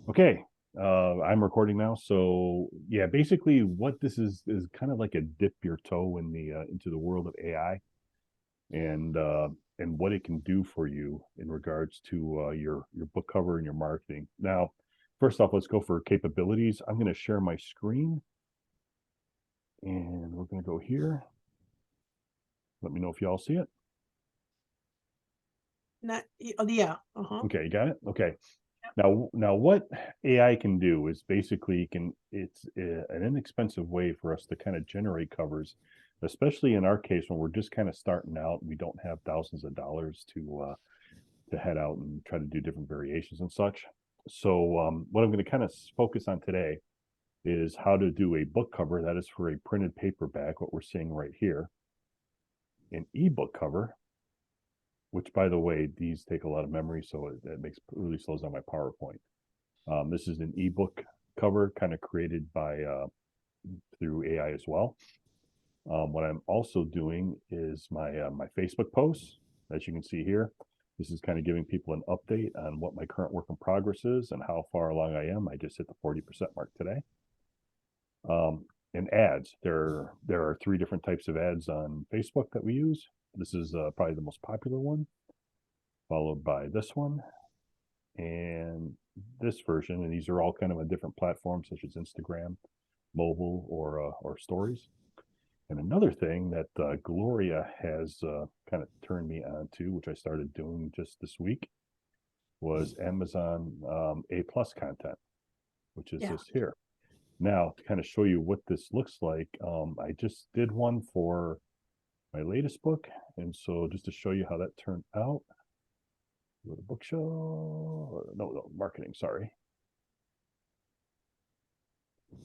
Okay, I'm recording now. So yeah, basically what this is kind of like a dip your toe in the into the world of AI and uh, and what it can do for you in regards to your book cover and your marketing. Now, first off, let's go for capabilities. I'm going to share my screen, and we're going to go here. Let me know if y'all see it. Not, oh, yeah. Uh-huh. Okay, you got it. Okay. Yep. Now, what AI can do is basically it's an inexpensive way for us to kind of generate covers, especially in our case when we're just kind of starting out. We don't have thousands of dollars to head out and try to do different variations and such. So, what I'm going to kind of focus on today is how to do a book cover that is for a printed paperback. What we're seeing right here, an ebook cover, which by the way, these take a lot of memory, so it makes really slows down my PowerPoint. This is an ebook cover kind of created by through AI as well. What I'm also doing is my Facebook posts, as you can see here. This is kind of giving people an update on what my current work in progress is and how far along I am. I just hit the 40% mark today. And ads, there are three different types of ads on Facebook that we use. This is probably the most popular one, followed by this one, and this version, and these are all kind of on different platforms such as Instagram, mobile, or stories. And another thing that Gloria has kind of turned me on to, which I started doing just this week, was Amazon A plus content, which is Yeah. this here. Now, to kind of show you what this looks like, I just did one for my latest book, and so just to show you how that turned out, go to book show, no, marketing, sorry.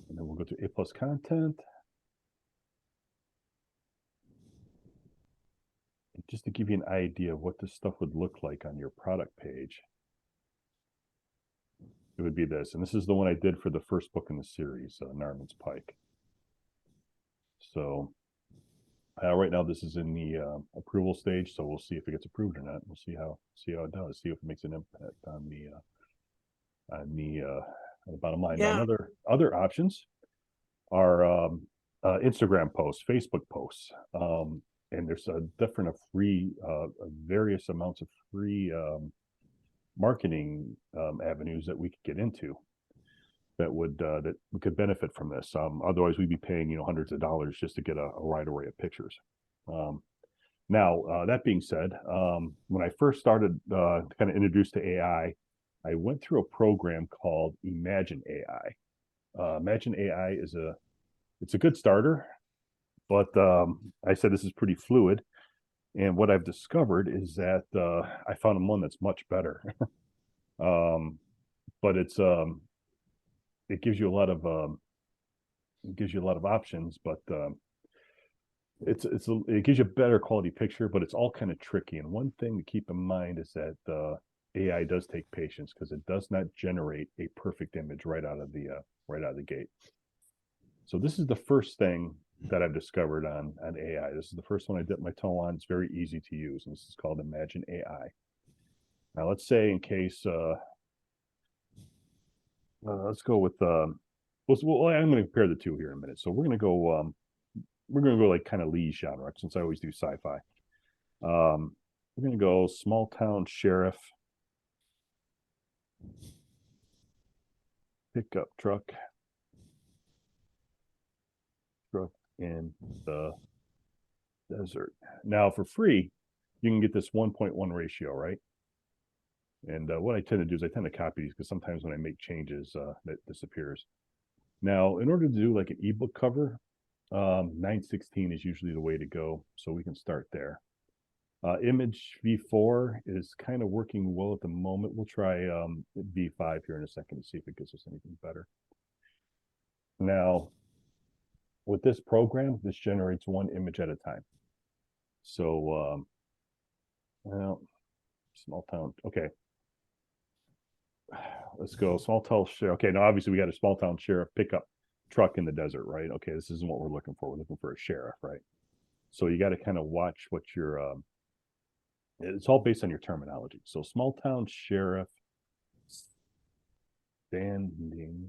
And then we'll go to A plus content. Just to give you an idea of what this stuff would look like on your product page, it would be this. And this is the one I did for the first book in the series, Narman's Pike. So right now this is in the approval stage, so we'll see if it gets approved or not. We'll see how it does, see if it makes an impact on the bottom line. Now, Yeah. other options are Instagram posts, Facebook posts, and there's a different free, various amounts of free marketing avenues that we could get into that we could benefit from this. Otherwise, we'd be paying hundreds of dollars just to get a wide array of pictures. Um, Now, that being said, when I first started kind of introduced to AI, I went through a program called Imagine AI. Imagine AI it's a good starter, but I said this is pretty fluid. And what I've discovered is that I found one that's much better. um, but it gives you a lot of options, but it gives you a better quality picture, but it's all kind of tricky. And one thing to keep in mind is that AI does take patience because it does not generate a perfect image right out of the gate. So this is the first thing that I've discovered on AI. This is the first one I dipped my toe on. It's very easy to use, and this is called Imagine AI. Now, let's say in case let's go with well, I'm going to compare the two here in a minute. So we're going to go like kind of Lee genre since I always do sci-fi. We're going to go small town sheriff pickup truck in the desert. Now for free, you can get this 1.1 ratio, right? And what I tend to do is I tend to copy these because sometimes when I make changes, that disappears. Now, in order to do like an ebook cover, 916 is usually the way to go. So we can start there. Image V4 is kind of working well at the moment. We'll try V5 here in a second to see if it gives us anything better. Now, with this program, this generates one image at a time. So, well, small town. Okay, let's go small town sheriff. Okay, now obviously we got a small town sheriff pickup truck in the desert, right? Okay, this isn't what we're looking for. We're looking for a sheriff, right? So you got to kind of watch what your it's all based on your terminology. So small town sheriff, standing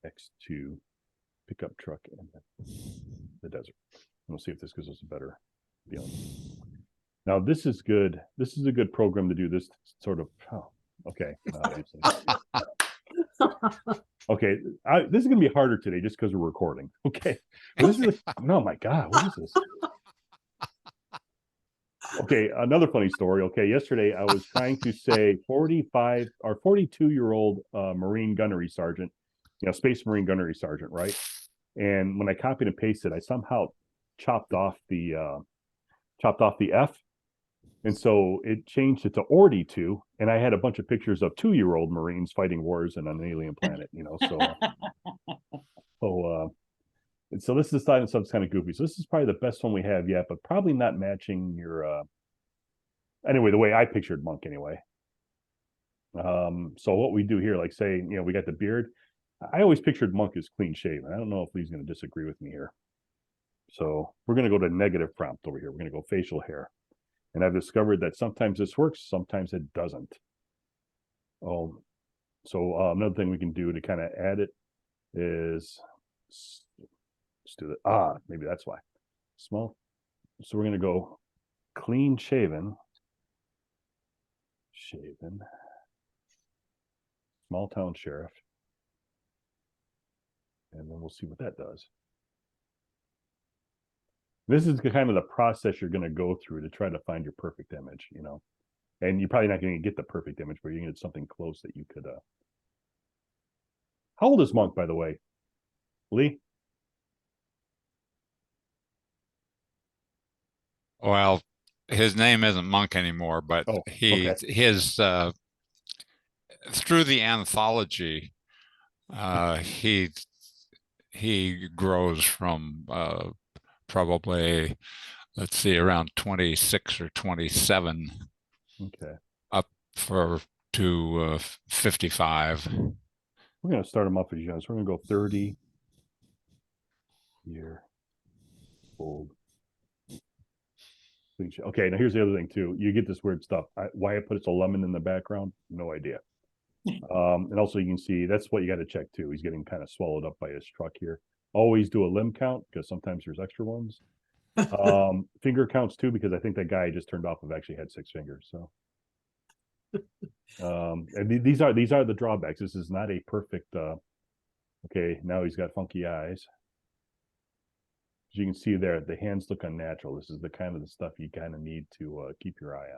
X2 pickup truck in the desert. We'll see if this gives us a better feeling. Now this is good. This is a good program to do this sort of. Oh, okay. Okay, this is going to be harder today just because we're recording. Okay, but this is oh my god, what is this? Okay, another funny story. Okay, yesterday I was trying to say 45 or 42-year-old Marine gunnery sergeant, Space Marine gunnery sergeant, right? And when I copied and pasted, I somehow chopped off the F, and so it changed it to Ordy 2, and I had a bunch of pictures of 2-year-old Marines fighting wars on an alien planet, so this is something that's kind of goofy. So this is probably the best one we have yet, but probably not matching your anyway, the way I pictured Monk anyway. So what we do here, like say, we got the beard. I always pictured Monk as clean shaven. I don't know if Lee's going to disagree with me here. So we're going to go to negative prompt over here. We're going to go facial hair. And I've discovered that sometimes this works, sometimes it doesn't. So another thing we can do to kind of add it is, let's do that. Maybe that's why. Small. So we're going to go clean shaven, small town sheriff. And then we'll see what that does. This is kind of the process you're going to go through to try to find your perfect image, and you're probably not going to get the perfect image, but you're going to get something close that you could. How old is Monk, by the way? Lee? Well, his name isn't Monk anymore, but okay. Through the anthology, he grows from probably, let's see, around 26 or 27, okay, up to 55. We're going to start him off as young. So we're going to go 30-year old. Okay, now here's the other thing too. You get this weird stuff. Why I put it's a lemon in the background, no idea. And also you can see that's what you got to check too. He's getting kind of swallowed up by his truck here. Always do a limb count because sometimes there's extra ones. Finger counts too, because I think that guy I just turned off of actually had 6 fingers. So and these are the drawbacks. This is not a perfect okay, now he's got funky eyes. As you can see there, the hands look unnatural. This is the kind of the stuff you kind of need to keep your eye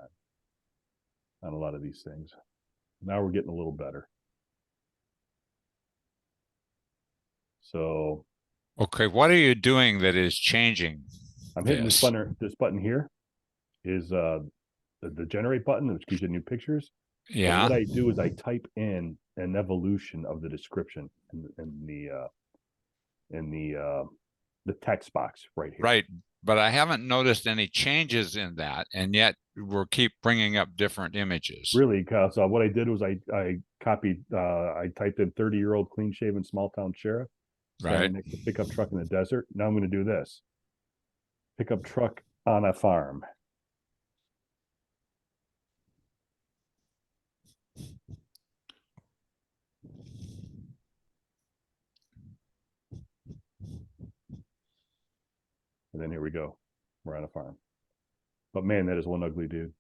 on a lot of these things. Now we're getting a little better. So okay, what are you doing that is changing? I'm hitting this button here is the generate button, which gives you new pictures. Yeah. But what I do is I type in an evolution of the description in the text box right here. Right, but I haven't noticed any changes in that, and yet we'll keep bringing up different images. Really, because what I did was I copied, I typed in 30-year-old clean-shaven small-town sheriff standing next to pickup truck in the desert. Now I'm going to do this. Pickup truck on a farm. And then here we go. We're on a farm. But man, that is one ugly dude.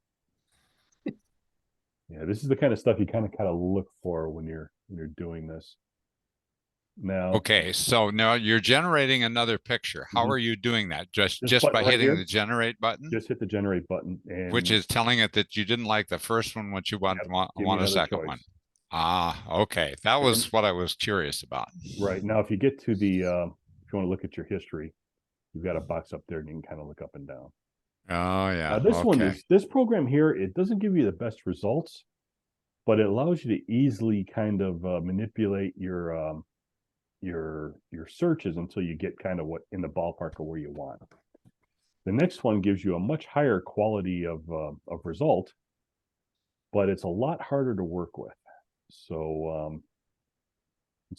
Yeah, this is the kind of stuff you kind of look for when you're doing this. Now, okay, so now you're generating another picture. How are you doing that? Just by hitting the generate button? Just hit the generate button, and which is telling it that you didn't like the first one, what you want a second one. Okay, that was what I was curious about. Right, now if you get to the if you want to look at your history, you've got a box up there and you can kind of look up and down. Oh yeah. Now this program here, it doesn't give you the best results, but it allows you to easily kind of manipulate your searches until you get kind of what in the ballpark of where you want. The next one gives you a much higher quality of result, but it's a lot harder to work with. So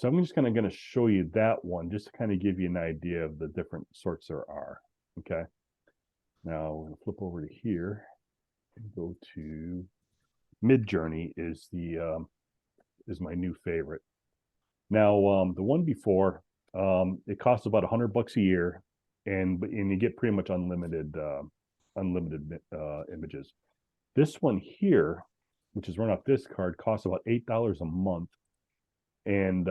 I'm just going to show you that one just to kind of give you an idea of the different sorts there are. Okay. Now we're going to flip over to here and go to Mid-Journey is is my new favorite. Now, the one before, it costs about $100 a year, and you get pretty much unlimited images. This one here, which is run off this card, costs about $8 a month, and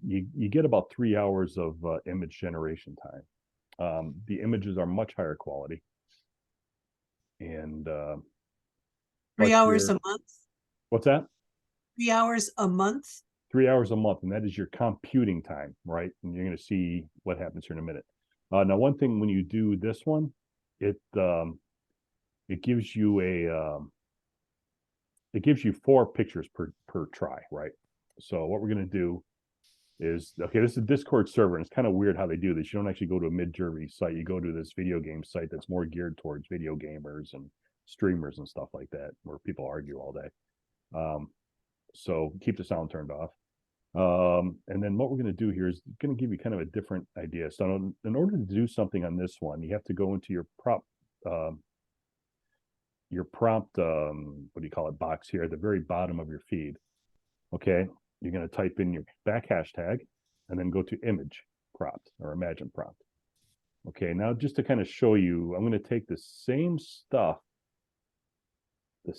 you get about 3 hours of image generation time. The images are much higher quality, and 3 hours a month. What's that? 3 hours a month. 3 hours a month, and that is your computing time, right? And you're going to see what happens here in a minute. Now, one thing when you do this one, it gives you it gives you 4 pictures per try, right? So what we're going to do is, okay, this is a Discord server, and it's kind of weird how they do this. You don't actually go to a Mid-Journey site. You go to this video game site that's more geared towards video gamers and streamers and stuff like that, where people argue all day. So keep the sound turned off. And then what we're going to do here is going to give you kind of a different idea. So in order to do something on this one, you have to go into your prompt, what do you call it, box here at the very bottom of your feed. Okay, you're going to type in your back hashtag and then go to image prompt or imagine prompt. Okay, now just to kind of show you, I'm going to take the same stuff, the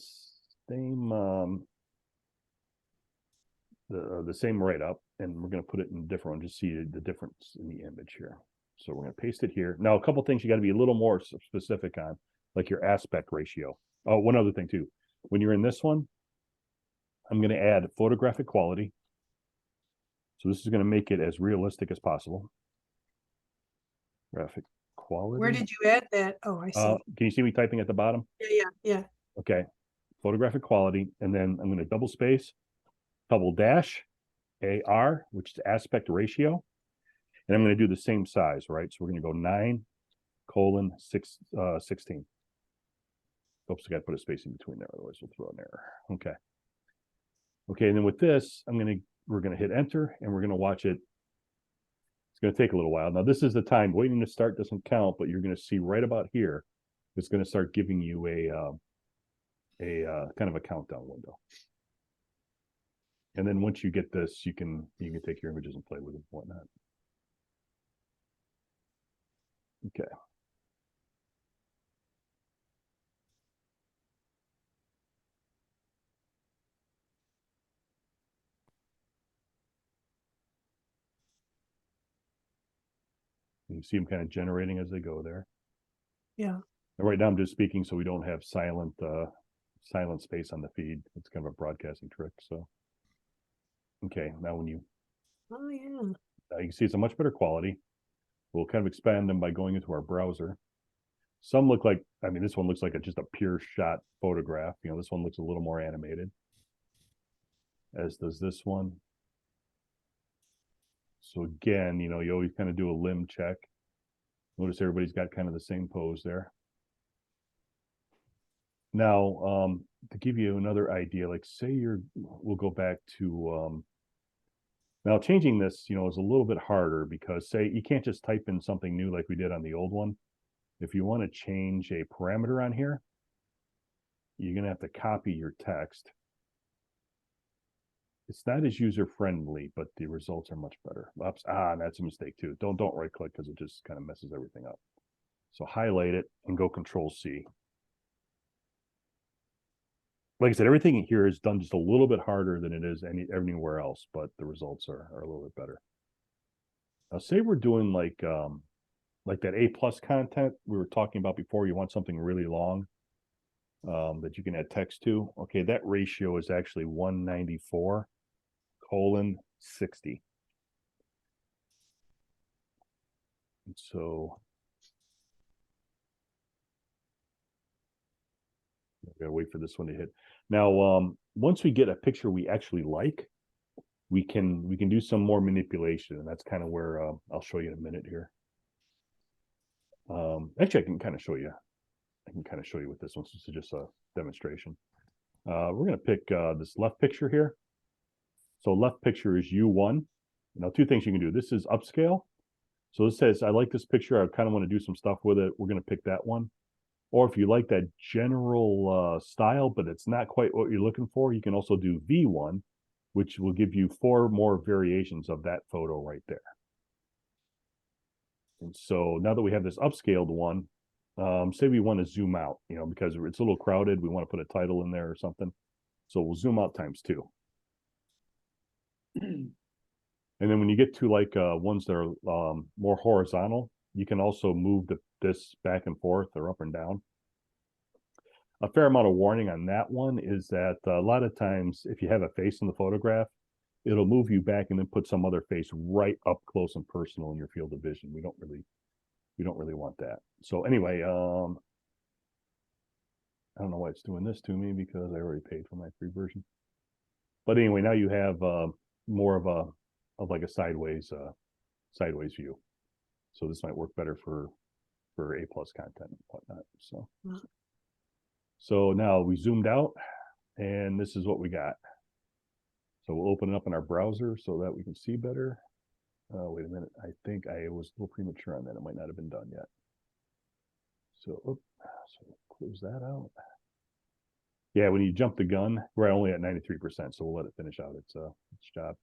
same write-up, and we're going to put it in a different one, just see the difference in the image here. So we're going to paste it here. Now, a couple things you got to be a little more specific on, like your aspect ratio. Oh, one other thing too. When you're in this one, I'm going to add photographic quality. So this is going to make it as realistic as possible. Graphic quality. Where did you add that? Oh, I see. Can you see me typing at the bottom? Yeah. Okay. Photographic quality, and then I'm going to double space, double dash, AR, which is aspect ratio. And I'm going to do the same size, right? So we're going to go 9:16. Oops, I got to put a space in between there, otherwise we'll throw an error. Okay. Okay, and then with this, we're going to hit enter, and we're going to watch it. It's going to take a little while. Now, this is the time. Waiting to start doesn't count, but you're going to see right about here, it's going to start giving you a kind of a countdown window. And then once you get this, you can take your images and play with them and whatnot. Okay. You see them kind of generating as they go there. Yeah. And right now I'm just speaking so we don't have silent space on the feed. It's kind of a broadcasting trick. So, okay, now when you, Oh yeah. now you can see it's a much better quality. We'll kind of expand them by going into our browser. Some look like, I mean, this one looks like just a pure shot photograph. You know, this one looks a little more animated, as does this one. So again, you know, you always kind of do a limb check. Notice everybody's got kind of the same pose there. Now, to give you another idea, like say we'll go back to, now changing this, you know, is a little bit harder because say you can't just type in something new like we did on the old one. If you want to change a parameter on here, you're going to have to copy your text. It's not as user-friendly, but the results are much better. Oops, that's a mistake too. Don't right-click because it just kind of messes everything up. So highlight it and go Control-C. Like I said, everything here is done just a little bit harder than it is anywhere else, but the results are a little bit better. Now, say we're doing like that A+ content we were talking about before. You want something really long that you can add text to. Okay, that ratio is actually 194:60. And so I gotta wait for this one to hit. Now, once we get a picture we actually like, we can do some more manipulation, and that's kind of where I'll show you in a minute here. Actually, I can kind of show you. With this one. This is just a demonstration. We're going to pick this left picture here. So left picture is U1. Now, two things you can do. This is upscale. So this says, I like this picture. I kind of want to do some stuff with it. We're going to pick that one. Or if you like that general style, but it's not quite what you're looking for, you can also do V1, which will give you 4 more variations of that photo right there. And so now that we have this upscaled one, say we want to zoom out, because it's a little crowded, we want to put a title in there or something. So we'll zoom out ×2. And then when you get to like ones that are more horizontal, you can also move this back and forth or up and down. A fair amount of warning on that one is that a lot of times if you have a face in the photograph, it'll move you back and then put some other face right up close and personal in your field of vision. We don't really want that. So anyway, I don't know why it's doing this to me because I already paid for my free version. But anyway, now you have more of like a sideways view. So this might work better for A+ content and whatnot. So now we zoomed out, and this is what we got. So we'll open it up in our browser so that we can see better. Wait a minute. I think I was a little premature on that. It might not have been done yet. So close that out. Yeah, when you jump the gun, we're only at 93%, so we'll let it finish out its job.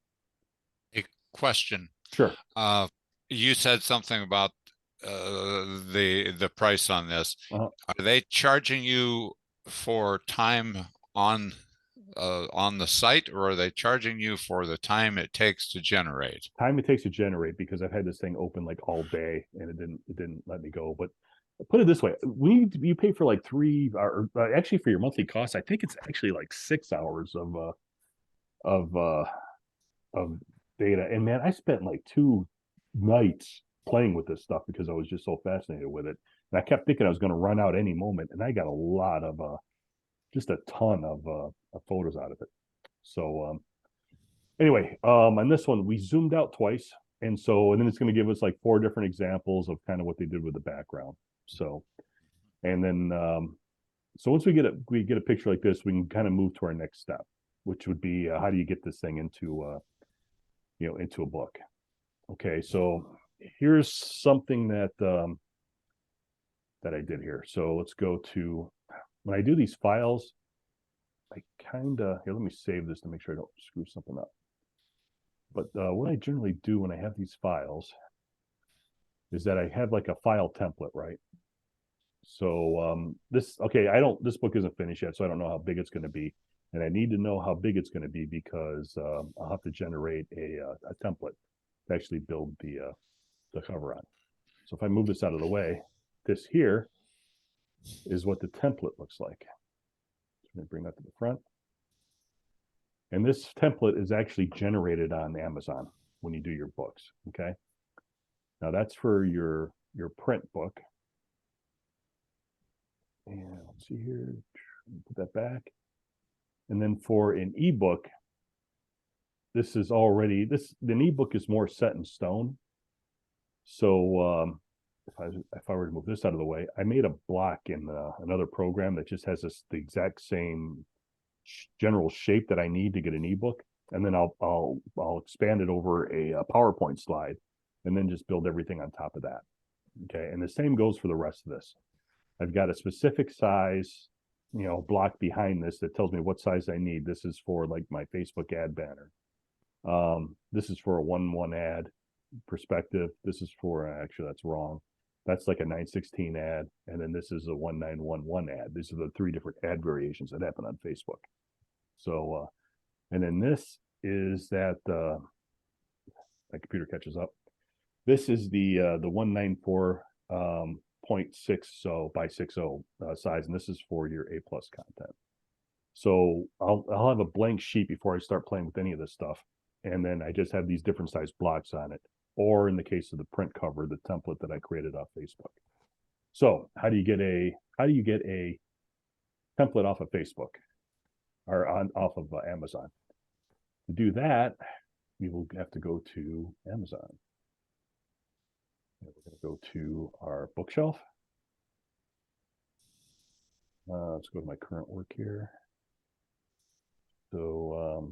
A question. Sure. You said something about the price on this. Are they charging you for time on the site, or are they charging you for the time it takes to generate? Time it takes to generate, because I've had this thing open like all day and it didn't let me go. But put it this way, you pay for like 3 or actually for your monthly cost, I think it's actually like 6 hours of data. And man, I spent like 2 nights playing with this stuff because I was just so fascinated with it. And I kept thinking I was going to run out any moment, and I got a lot of just a ton of photos out of it. So anyway, on this one we zoomed out twice, and then it's going to give us like 4 different examples of kind of what they did with the background. So, and then so once we get a picture like this, we can kind of move to our next step, which would be how do you get this thing into into a book. Okay, so here's something that I did here. So let's go to, when I do these files, I kind of, here, let me save this to make sure I don't screw something up. But what I generally do when I have these files is that I have like a file template, right? So this book isn't finished yet, so I don't know how big it's going to be. And I need to know how big it's going to be because I'll have to generate a template to actually build the cover on. So if I move this out of the way, this here is what the template looks like. So I'm going to bring that to the front. And this template is actually generated on Amazon when you do your books, okay? Now that's for your print book. And let's see here, put that back. And then for an ebook, this is already, an ebook is more set in stone. So if I were to move this out of the way, I made a block in another program that just has the exact same general shape that I need to get an ebook, and then I'll expand it over a PowerPoint slide, and then just build everything on top of that. Okay, and the same goes for the rest of this. I've got a specific size, block behind this that tells me what size I need. This is for like my Facebook ad banner. This is for a 1:1 ad perspective. This is for, actually that's wrong. That's like a 9:16 ad, and then this is a 1911 ad. These are the 3 different ad variations that happen on Facebook. So, and then this is that my computer catches up. This is the 194.60 by 60 size, and this is for your A+ content. So I'll have a blank sheet before I start playing with any of this stuff, and then I just have these different size blocks on it. Or in the case of the print cover, the template that I created off Facebook. So how do you get a template off of Facebook or off of Amazon? To do that, we will have to go to Amazon. And we're going to go to our bookshelf. Let's go to my current work here. So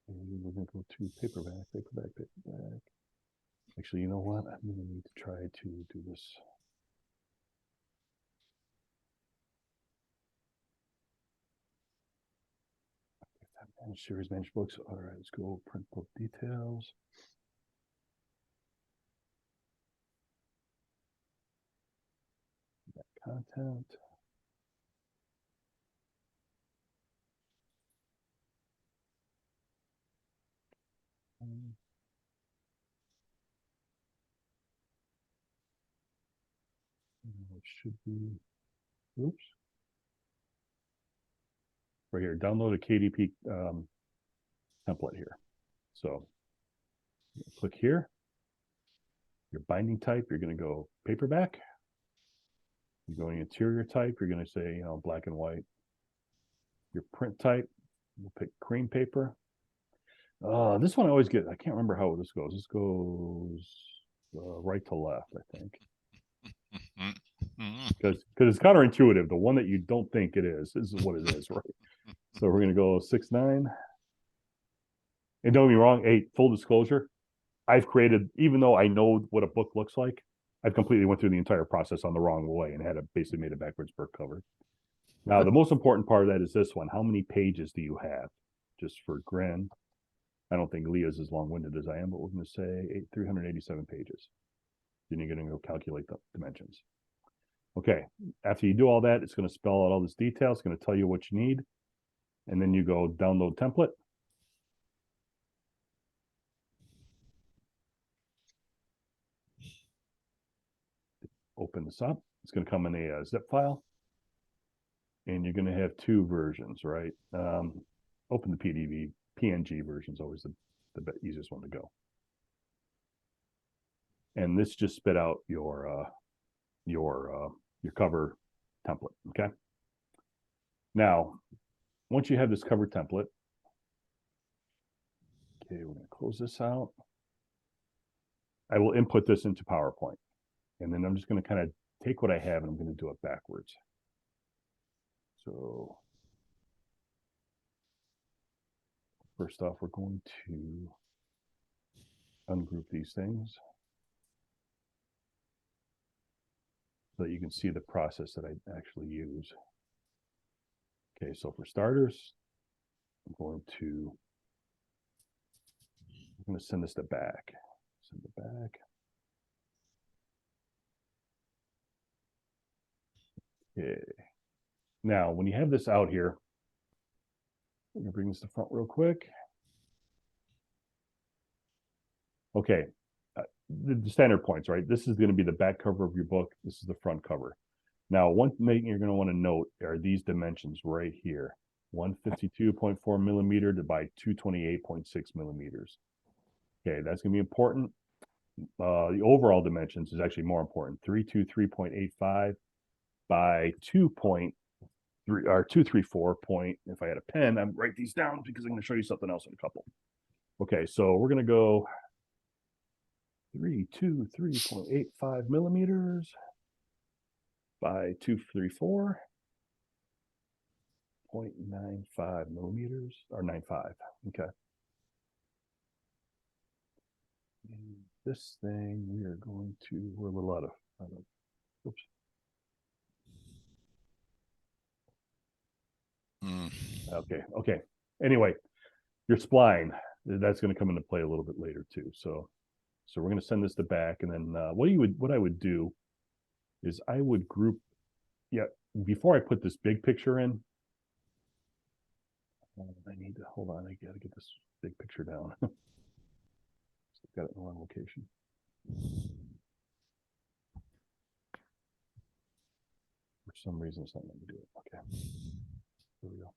we're going to go to paperback. Actually, you know what? I'm going to need to try to do this. Manage series, manage books. All right, let's go print book details. Content. It should be, oops. Right here, download a KDP template here. So click here. Your binding type, you're going to go paperback. You're going interior type, you're going to say, you know, black and white. Your print type, we'll pick cream paper. This one I always get, I can't remember how this goes. This goes right to left, I think. Because it's counterintuitive. The one that you don't think it is what it is, right? So we're going to go 6-9. And don't get me wrong, 8, full disclosure, I've created, even though I know what a book looks like, I've completely went through the entire process on the wrong way and had it basically made it backwards book cover. Now, the most important part of that is this one. How many pages do you have? Just for grin. I don't think Leah's as long-winded as I am, but we're going to say 387 pages. Then you're going to go calculate the dimensions. Okay, after you do all that, it's going to spell out all this detail. It's going to tell you what you need. And then you go download template. Open this up. It's going to come in a zip file. And you're going to have 2 versions, right? Open the PNG version is always the easiest one to go. And this just spit out your cover template, okay? Now, once you have this cover template, okay, we're going to close this out. I will input this into PowerPoint. And then I'm just going to kind of take what I have and I'm going to do it backwards. So first off, we're going to ungroup these things so that you can see the process that I actually use. Okay, so for starters, I'm going to send this to back. Send it back. Okay. Now, when you have this out here, I'm going to bring this to front real quick. Okay, the standard points, right? This is going to be the back cover of your book. This is the front cover. Now, one thing you're going to want to note are these dimensions right here. 152.4 millimeter by 228.6 millimeters. Okay, that's going to be important. The overall dimensions is actually more important. 323.85 by 2.3 or 234 point. If I had a pen, I'd write these down because I'm going to show you something else in a couple. Okay, so we're going to go 323.85 millimeters by 234.95 millimeters or 95. Okay. And this thing we are going to, we're a little out of oops. Okay. Anyway, your spline, that's going to come into play a little bit later too. So we're going to send this to back, and then what I would do is I would group. Yeah, before I put this big picture in, I need to hold on. I got to get this big picture down. Got it in the wrong location. For some reason, it's not letting me do it. Okay, here we go.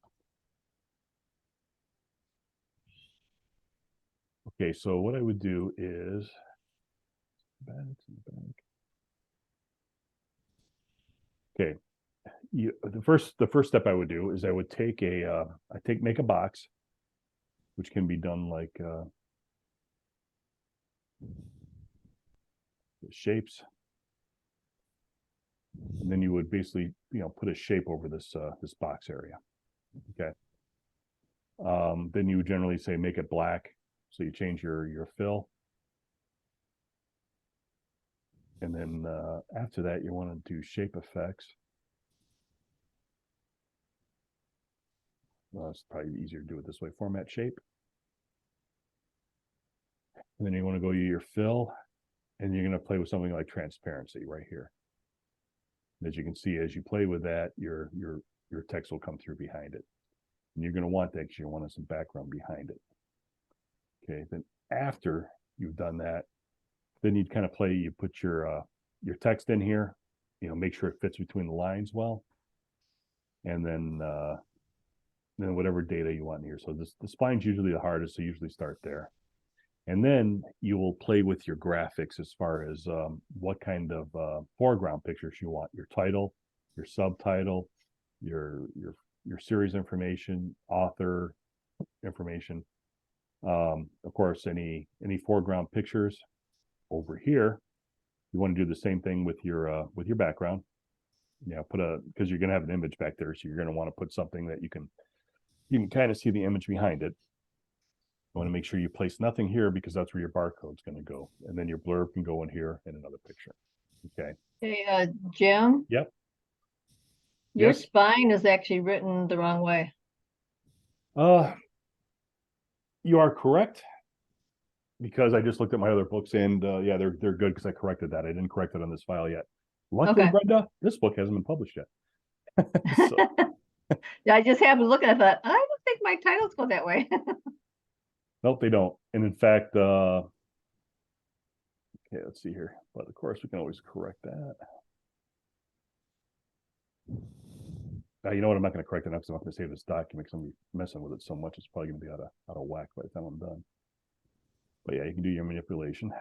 Okay, so what I would do is okay. The first step I would do is I would take make a box, which can be done like shapes, and then you would basically put a shape over this this box area. Okay. Then you would generally say make it black, so you change your fill. And then after that, you want to do shape effects. Well, it's probably easier to do it this way. Format shape. And then you want to go to your fill, and you're going to play with something like transparency right here. And as you can see, as you play with that, your text will come through behind it. And you're going to want that because you want some background behind it. Okay, then after you've done that, then you'd kind of play, you put your text in here, make sure it fits between the lines well. And then whatever data you want in here. So the spine's usually the hardest, so usually start there. And then you will play with your graphics as far as what kind of foreground pictures you want. Your title, your subtitle, your series information, author information. Of course, any foreground pictures over here. You want to do the same thing with your background. Because you're going to have an image back there, so you're going to want to put something that you can kind of see the image behind it. You want to make sure you place nothing here because that's where your barcode's going to go. And then your blurb can go in here in another picture. Okay. Hey, Jim, Yep. your Yes. spine is actually written the wrong way. You are correct, because I just looked at my other books, and yeah, they're good because I corrected that. I didn't correct it on this file yet. Luckily, Okay. Brenda, this book hasn't been published yet. So, Yeah, I just happened to look and I thought, I don't think my titles go that way. nope, they don't. And in fact, okay, let's see here. But of course, we can always correct that. You know what? I'm not going to correct it now because I'm not going to save this document because I'm gonna be messing with it so much. It's probably going to be out of whack by the time I'm done. But yeah, you can do your manipulation.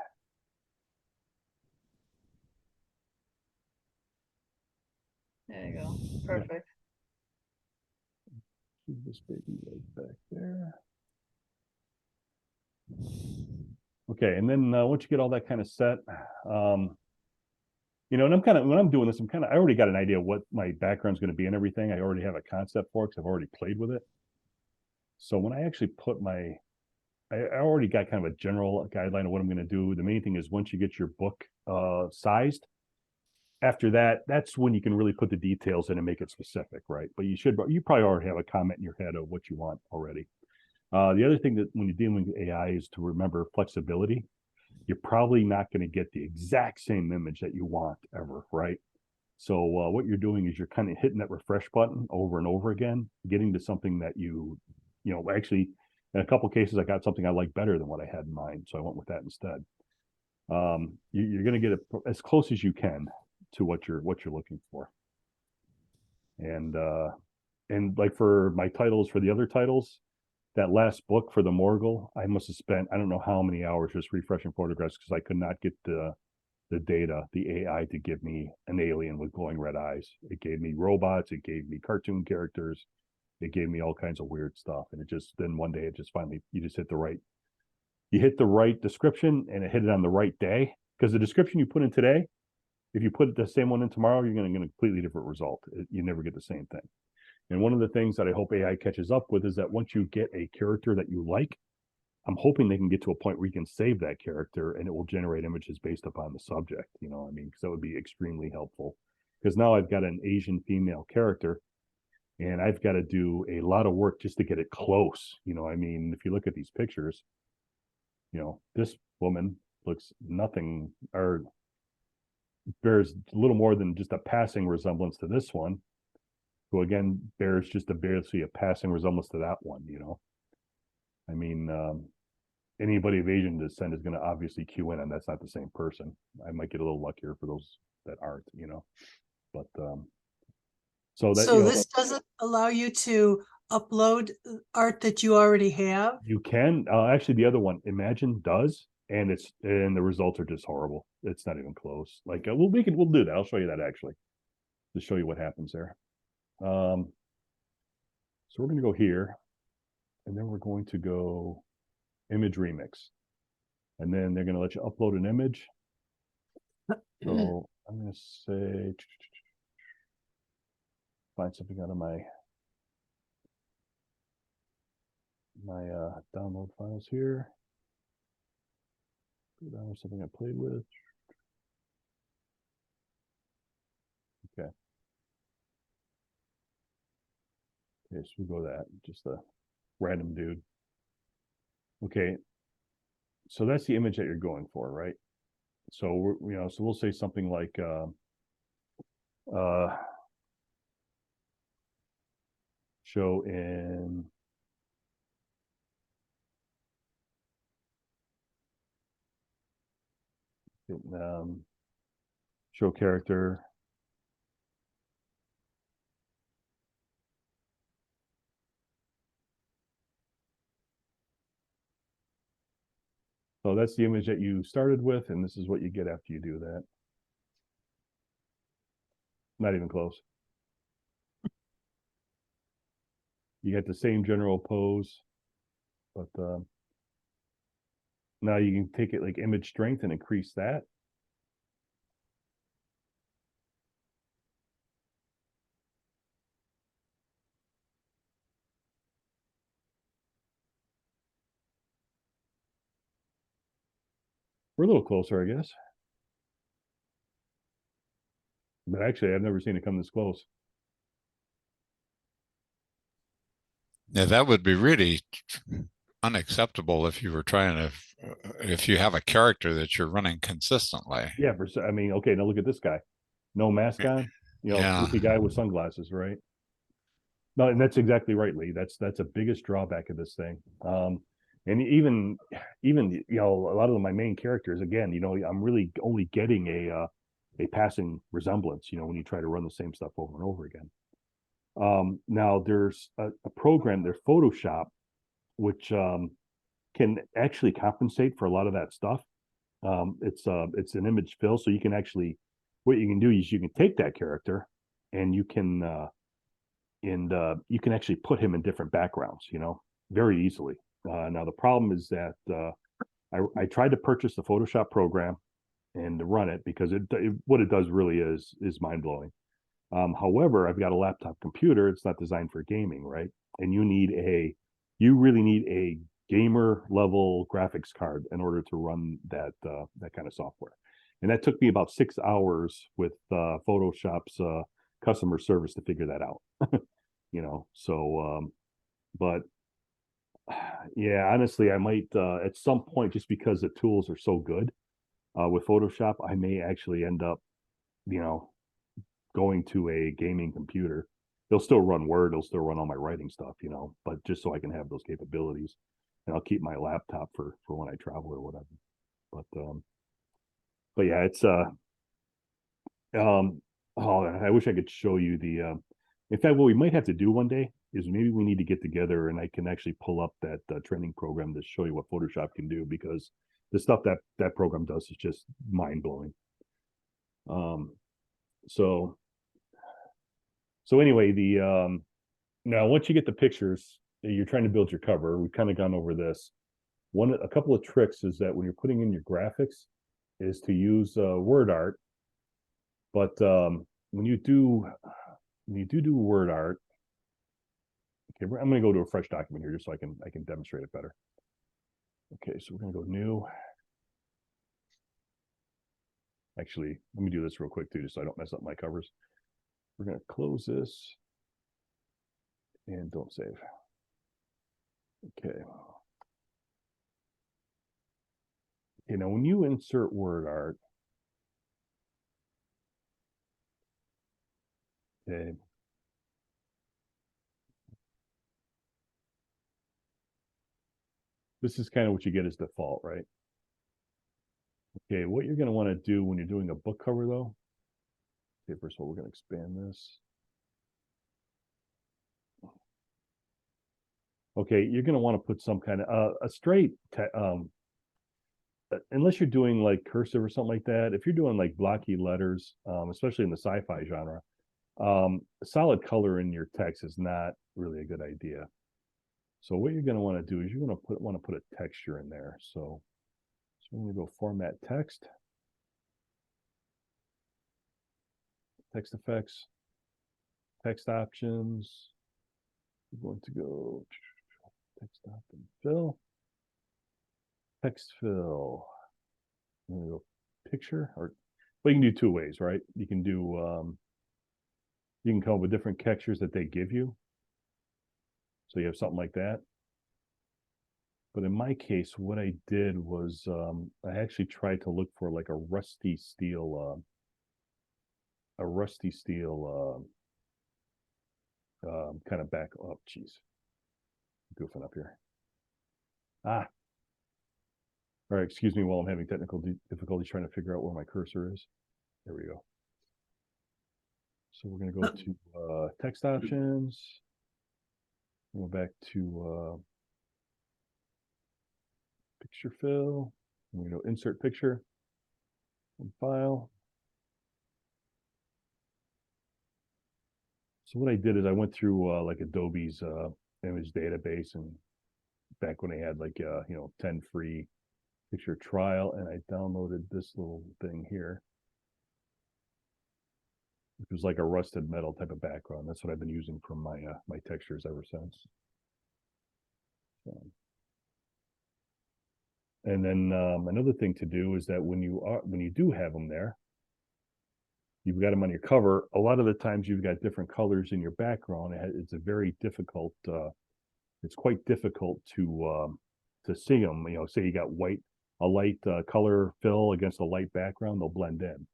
There you go. Perfect. Keep this baby right back there. Okay, and then once you get all that kind of set, and when I'm doing this, I already got an idea of what my background's going to be and everything. I already have a concept for it because I've already played with it. So when I actually put I already got kind of a general guideline of what I'm going to do. The main thing is once you get your book sized, after that, that's when you can really put the details in and make it specific, right? But you probably already have a comment in your head of what you want already. The other thing that when you're dealing with AI is to remember flexibility. You're probably not going to get the exact same image that you want ever, right? So what you're doing is you're kind of hitting that refresh button over and over again, getting to something that actually, in a couple of cases, I got something I like better than what I had in mind, so I went with that instead. You're going to get it as close as you can to what you're looking for, and like for my titles, for the other titles, that last book for the Morgul, I must have spent I don't know how many hours just refreshing photographs because I could not get the data, the AI, to give me an alien with glowing red eyes. It gave me robots, it gave me cartoon characters, it gave me all kinds of weird stuff. And then one day it just finally, you hit the right description and it hit it on the right day. Because the description you put in today, if you put the same one in tomorrow, you're going to get a completely different result. You never get the same thing. And one of the things that I hope AI catches up with is that once you get a character that you like, I'm hoping they can get to a point where you can save that character and it will generate images based upon the subject. Because that would be extremely helpful. Because now I've got an Asian female character and I've got to do a lot of work just to get it close. If you look at these pictures, this woman looks nothing or bears little more than just a passing resemblance to this one, who again bears just barely a passing resemblance to that one. Anybody of Asian descent is going to obviously cue in, and that's not the same person. I might get a little luckier for those that aren't, but so this doesn't allow you to upload art that you already have. You can actually, the other one, Imagine, does, and the results are just horrible. It's not even close. Like we'll do that. I'll show you that actually to show you what happens there. So we're going to go here, and then we're going to go image remix, and then they're going to let you upload an image. So I'm going to say, find something out of my download files here. Go down to something I played with. Okay, so we'll go that, just a random dude. Okay, so that's the image that you're going for, right? So we're, so we'll say something like show in show character. So that's the image that you started with, and this is what you get after you do that. Not even close. You get the same general pose, but now you can take it like image strength and increase that. We're a little closer, I guess. But actually, I've never seen it come this close. Yeah, that would be really unacceptable if you were trying to, if you have a character that you're running consistently. Yeah, I mean, okay, now look at this guy. No mask on, Yeah. goofy guy with sunglasses, right? No, and that's exactly right, Lee. That's a biggest drawback of this thing. And even a lot of my main characters, again, I'm really only getting a passing resemblance, when you try to run the same stuff over and over again. Now there's a program, there's Photoshop, which can actually compensate for a lot of that stuff. It's an image fill, so you can actually, what you can do is you can take that character and you can actually put him in different backgrounds, very easily. Now the problem is that I tried to purchase the Photoshop program and to run it because what it does really is mind blowing. However, I've got a laptop computer. It's not designed for gaming, right? And you really need a gamer level graphics card in order to run that kind of software. And that took me about 6 hours with Photoshop's customer service to figure that out. But yeah, honestly, I might at some point, just because the tools are so good with Photoshop, I may actually end up, going to a gaming computer. They'll still run Word, they'll still run all my writing stuff, but just so I can have those capabilities. And I'll keep my laptop for when I travel or whatever. But yeah, it's oh, I wish I could show you the in fact, what we might have to do one day is maybe we need to get together and I can actually pull up that training program to show you what Photoshop can do, because the stuff that program does is just mind blowing. So anyway, now once you get the pictures, you're trying to build your cover. We've kind of gone over this. A couple of tricks is that when you're putting in your graphics, is to use word art. But when you do word art, okay, I'm going to go to a fresh document here just so I can demonstrate it better. Okay, so we're going to go new. Actually, let me do this real quick too, just so I don't mess up my covers. We're going to close this and don't save. Okay. When you insert word art, okay, this is kind of what you get as default, right? Okay, what you're going to want to do when you're doing a book cover, though. Okay, first of all, we're going to expand this. Okay, you're going to want to put some kind of a straight, unless you're doing like cursive or something like that. If you're doing like blocky letters, especially in the sci-fi genre, solid color in your text is not really a good idea. So what you're going to want to do is you're going to want to put a texture in there. So I'm going to go format text, text effects, text options. We're going to go text stop and fill, text fill. I'm going to go picture, or well, you can do two ways, right? You can do you can come up with different textures that they give you. So you have something like that. But in my case, what I did was I actually tried to look for like a rusty steel kind of back. Oh, geez, goofing up here. Ah, all right. Excuse me while I'm having technical difficulties trying to figure out where my cursor is. There we go. So we're going to go to text options. Go back to picture fill. We're going to insert picture and file. So what I did is I went through like Adobe's image database, and back when they had like 10 free picture trial, and I downloaded this little thing here, which was like a rusted metal type of background. That's what I've been using for my my textures ever since. So, and then another thing to do is that when you do have them there, you've got them on your cover. A lot of the times you've got different colors in your background. It's a very difficult. It's quite difficult to see them. Say you got a light color fill against a light background, they'll blend in.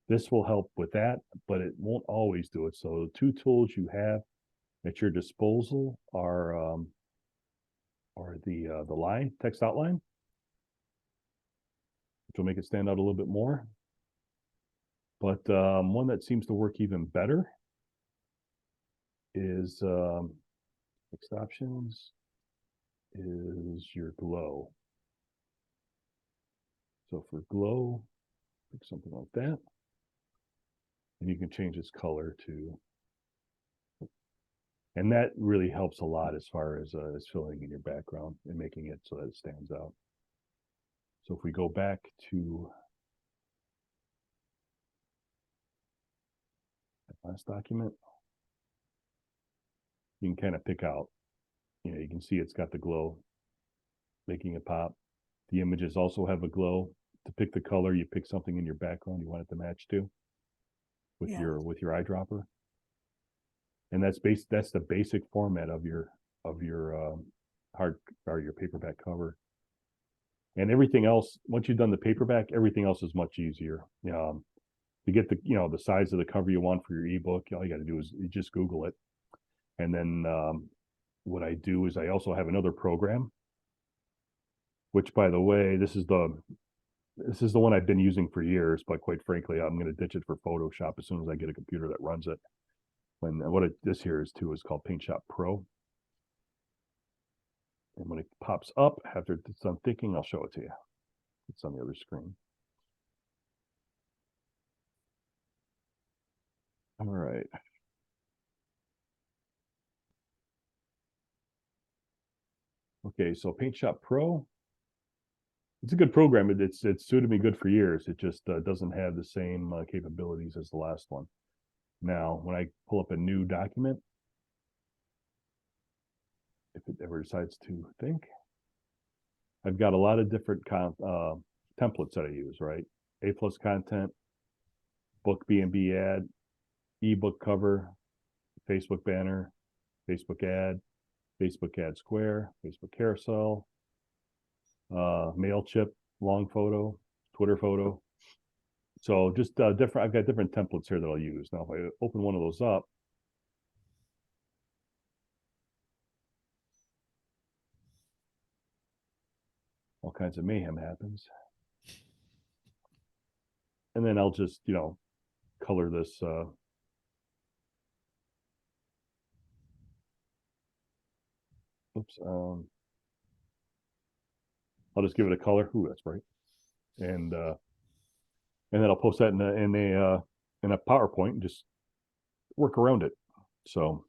This will help with that, but it won't always do it. So the two tools you have at your disposal are the line text outline, which will make it stand out a little bit more. But one that seems to work even better is text options is your glow. So for glow, pick something like that. And you can change its color to, and that really helps a lot as far as filling in your background and making it so that it stands out. So if we go back to that last document, you can kind of pick out, you can see it's got the glow, making it pop. The images also have a glow. To pick the color, you pick something in your background you want it to match to with your eyedropper. And that's the basic format of your hard or your paperback cover. And everything else, once you've done the paperback, everything else is much easier. To get the size of the cover you want for your ebook, all you got to do is you just Google it. And then what I do is I also have another program, which, by the way, this is the one I've been using for years, but quite frankly, I'm going to ditch it for Photoshop as soon as I get a computer that runs it. This here is called Paint Shop Pro. And when it pops up, after it's done thinking, I'll show it to you. It's on the other screen. All right. Okay, so Paint Shop Pro. It's a good program. It's suited me good for years. It just doesn't have the same capabilities as the last one. Now, when I pull up a new document, if it ever decides to think, I've got a lot of different templates that I use, right? A+ content, book B&B ad, ebook cover, Facebook banner, Facebook ad square, Facebook carousel, MailChimp long photo, Twitter photo. So just different. I've got different templates here that I'll use. Now, if I open one of those up, all kinds of mayhem happens. And then I'll just, color this. Oops. I'll just give it a color. Ooh, that's bright. And then I'll post that in a PowerPoint and just work around it. So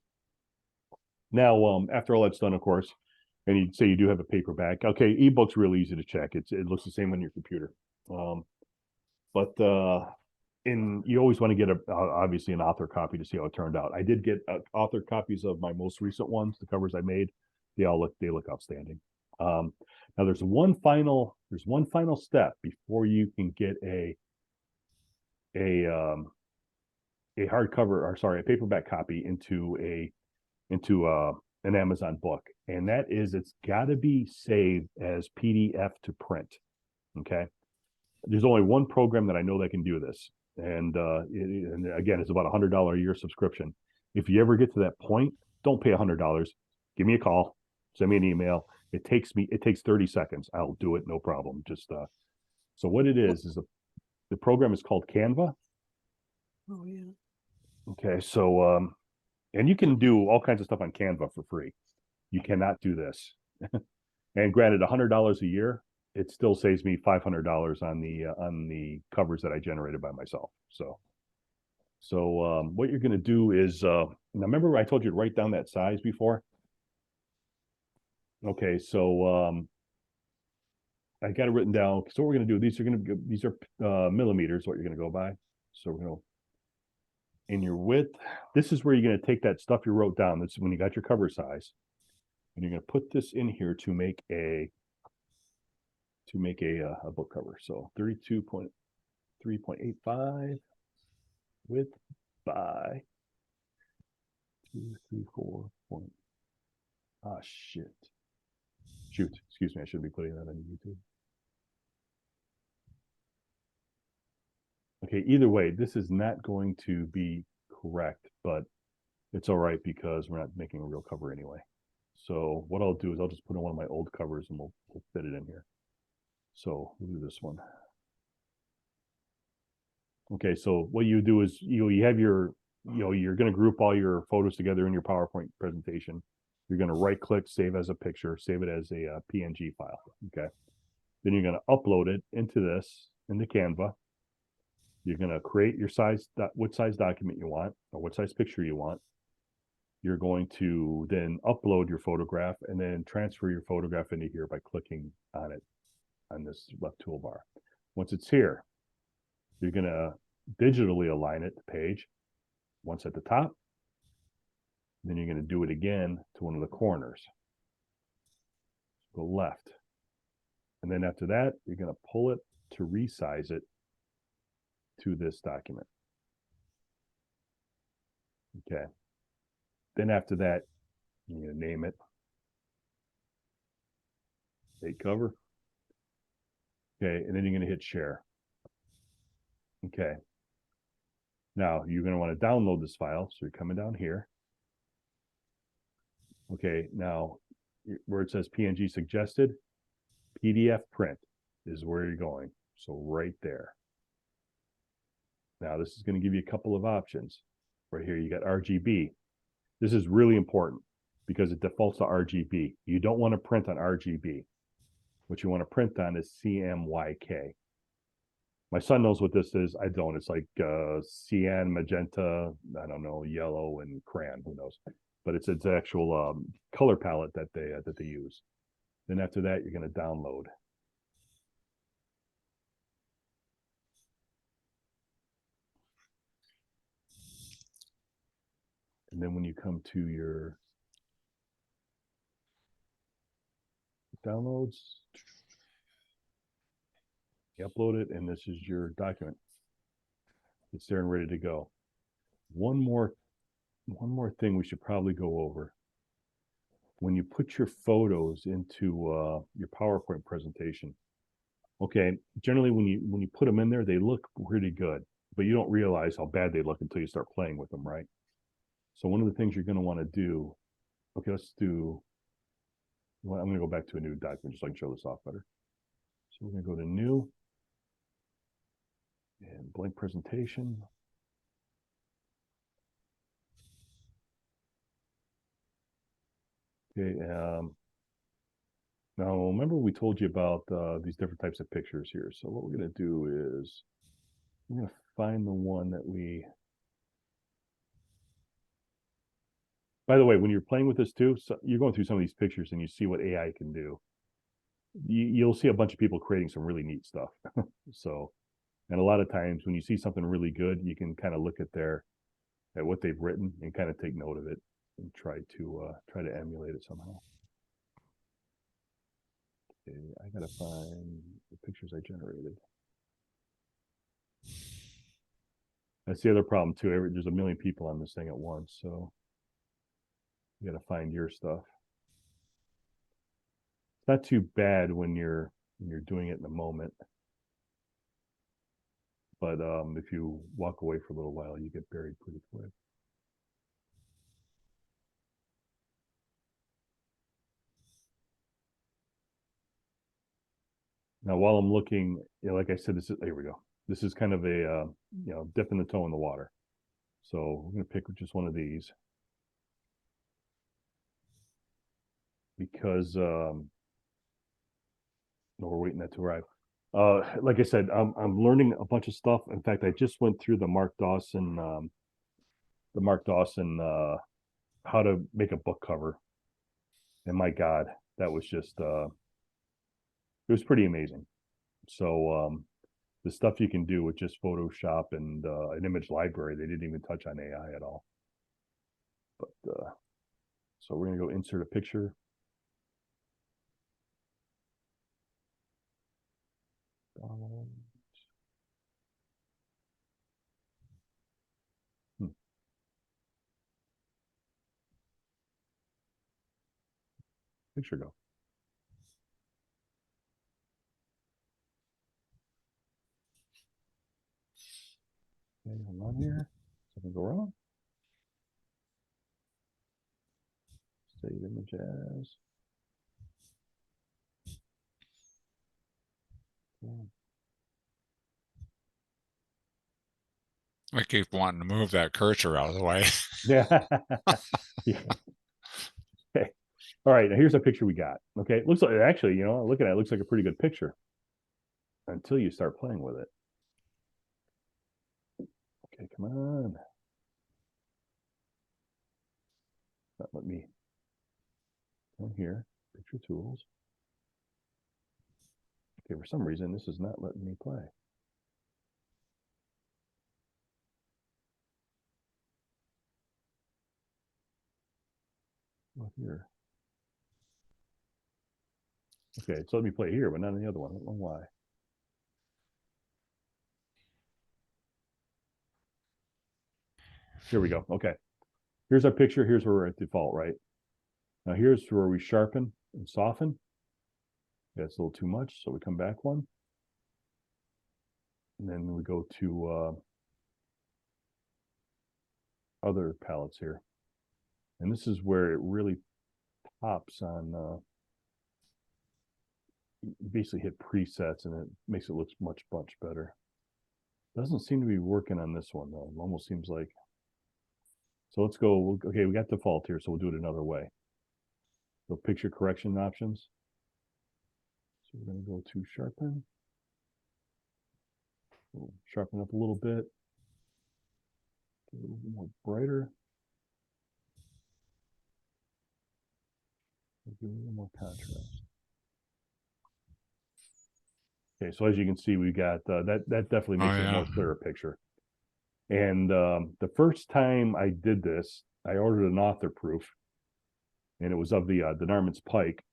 now, after all that's done, of course, and you say you do have a paperback. Okay, ebook's really easy to check. It looks the same on your computer. But you always want to get obviously an author copy to see how it turned out. I did get author copies of my most recent ones, the covers I made. They look outstanding. Now there's one final step before you can get a hardcover, or sorry, a paperback copy into an Amazon book, and that is it's got to be saved as PDF to print. Okay. There's only one program that I know that can do this. And again, it's about $100 a year subscription. If you ever get to that point, don't pay $100. Give me a call, send me an email. It takes 30 seconds. I'll do it. No problem. Just, so what it is the program is called Canva. Oh, yeah. Okay. So, and you can do all kinds of stuff on Canva for free. You cannot do this. And granted, $100 a year, it still saves me $500 on the covers that I generated by myself. So what you're going to do is now remember I told you to write down that size before. Okay, so I got it written down. So what we're going to do, these are millimeters. What you're going to go by. So we're going to in your width. This is where you're going to take that stuff you wrote down. That's when you got your cover size, and you're going to put this in here to make a book cover. So 32.3.85 width by 234 point. Ah, shit. Shoot. Excuse me. I should be putting that on YouTube. Okay. Either way, this is not going to be correct, but it's all right because we're not making a real cover anyway. So what I'll do is I'll just put in one of my old covers and we'll fit it in here. So we'll do this one. Okay, so what you do is you have your, you're going to group all your photos together in your PowerPoint presentation. You're going to right click, save as a picture, save it as a PNG file. Okay. Then you're going to upload it into Canva. You're going to create your what size document you want or what size picture you want. You're going to then upload your photograph and then transfer your photograph into here by clicking on it on this left toolbar. Once it's here, you're going to digitally align it to page once at the top. Then you're going to do it again to one of the corners. Go left. And then after that, you're going to pull it to resize it to this document. Okay. Then after that, you name it. Date cover. Okay. And then you're going to hit share. Okay. Now you're going to want to download this file. So you're coming down here. Okay. Now where it says PNG suggested, PDF print is where you're going. So right there. Now this is going to give you a couple of options. Right here, you got RGB. This is really important because it defaults to RGB. You don't want to print on RGB. What you want to print on is CMYK. My son knows what this is. I don't. It's like cyan, magenta, I don't know, yellow, and crayon. Who knows? But it's actual color palette that they use. Then after that, you're going to download. And then when you come to your downloads, you upload it, and this is your document. It's there and ready to go. One more thing we should probably go over. When you put your photos into your PowerPoint presentation, okay, generally when you put them in there, they look really good, but you don't realize how bad they look until you start playing with them, right? So one of the things you're going to want to do, okay, I'm going to go back to a new document just so I can show this off better. So we're going to go to new and blank presentation. Okay, now remember we told you about these different types of pictures here. So what we're going to do is we're going to find the one that by the way, when you're playing with this too, so you're going through some of these pictures and you see what AI can do. You'll see a bunch of people creating some really neat stuff. So, and a lot of times when you see something really good, you can kind of look at what they've written and kind of take note of it and try to emulate it somehow. Okay, I gotta find the pictures I generated. That's the other problem too. There's a million people on this thing at once, so You got to find your stuff. It's not too bad when you're doing it in the moment. But if you walk away for a little while, you get buried pretty quick. Now, while I'm looking, like I said, here we go. This is kind of a, dipping the toe in the water. So we're going to pick just one of these because we're waiting that to arrive. Like I said, I'm learning a bunch of stuff. In fact, I just went through the Mark Dawson, how to make a book cover. And my God, that was just, it was pretty amazing. So the stuff you can do with just Photoshop and an image library, they didn't even touch on AI at all. But so we're going to go insert a picture. Picture go. Okay, hold on here. Something go wrong. Save image as. Yeah. I keep wanting to move that cursor out of the way. Yeah. Yeah. Okay. All right. Now here's a picture we got. Okay. It looks like, actually, looking at it, looks like a pretty good picture until you start playing with it. Okay. Come on. Not let me come here. Picture tools. Okay. For some reason, this is not letting me play. Well, here. Okay, it's letting me play here, but not on the other one. I don't know why. Here we go. Okay. Here's our picture. Here's where we're at default, right? Now here's where we sharpen and soften. That's a little too much, so we come back one. And then we go to other palettes here. And this is where it really pops on, you basically hit presets and it makes it look much better. Doesn't seem to be working on this one though. It almost seems like. So let's go, okay, we got default here, so we'll do it another way. So picture correction options. So we're gonna go to sharpen. We'll sharpen up a little bit. Get a little more brighter. Give it a little more contrast. Okay, so as you can see, we got that definitely makes it a more clearer picture. And the first time I did this, I ordered an author proof, and it was of the Narman's Pike.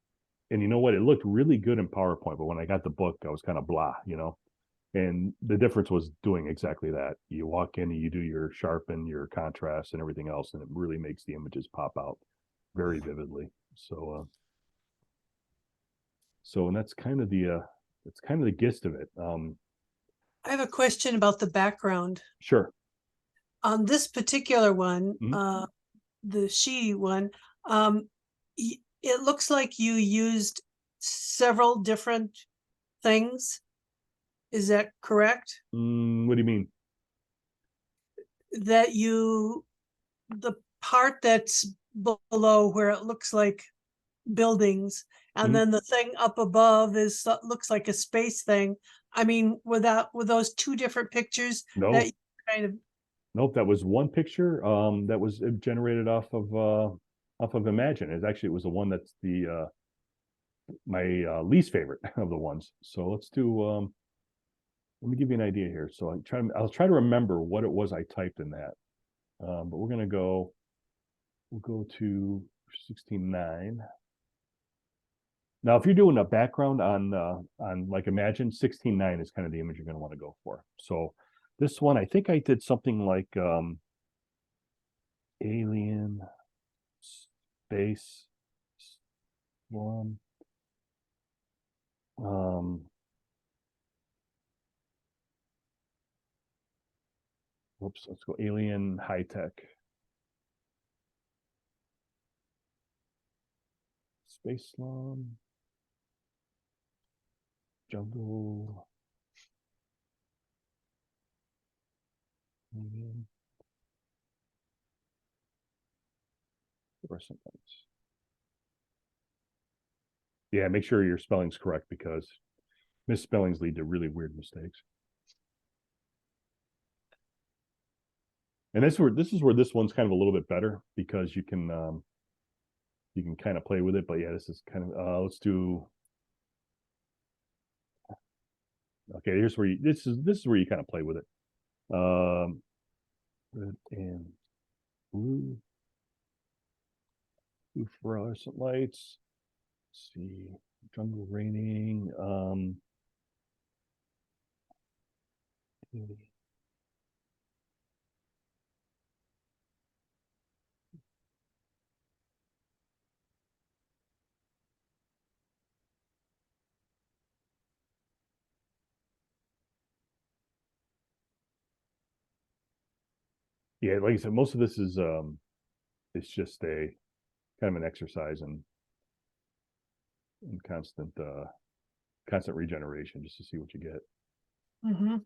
And you know what? It looked really good in PowerPoint, but when I got the book, I was kind of blah, And the difference was doing exactly that. You walk in and you do your sharpen, your contrast, and everything else, and it really makes the images pop out very vividly. So, and that's kind of the gist of it. I have a question about the background. Sure. On this particular one, Mhm. The she one, it looks like you used several different things. Is that correct? What do you mean? That the part that's below where it looks like buildings, and Mhm. then the thing up above looks like a space thing. I mean, were those two different pictures No. that you kind of? Nope, that was one picture that was generated off of Imagine. It was the one that's the my least favorite of the ones. So let's do let me give you an idea here. So I'll try to remember what it was I typed in that. But we'll go to 16:9. Now, if you're doing a background on like Imagine, 16:9 is kind of the image you're going to want to go for. So this one, I think I did something like alien space. One. Whoops, let's go alien high tech. Space Slum. Jungle. Alien. Fluorescent lights. Yeah, make sure your spelling's correct because misspellings lead to really weird mistakes. And this is where this one's kind of a little bit better because you can kind of play with it. But yeah, this is kind of let's do. Okay, here's where you this is where you kind of play with it. Red and blue. Blue fluorescent lights. Let's see, jungle raining. Yeah, like I said, most of this is it's just a kind of an exercise in constant regeneration just to see what you get. Mm-hmm.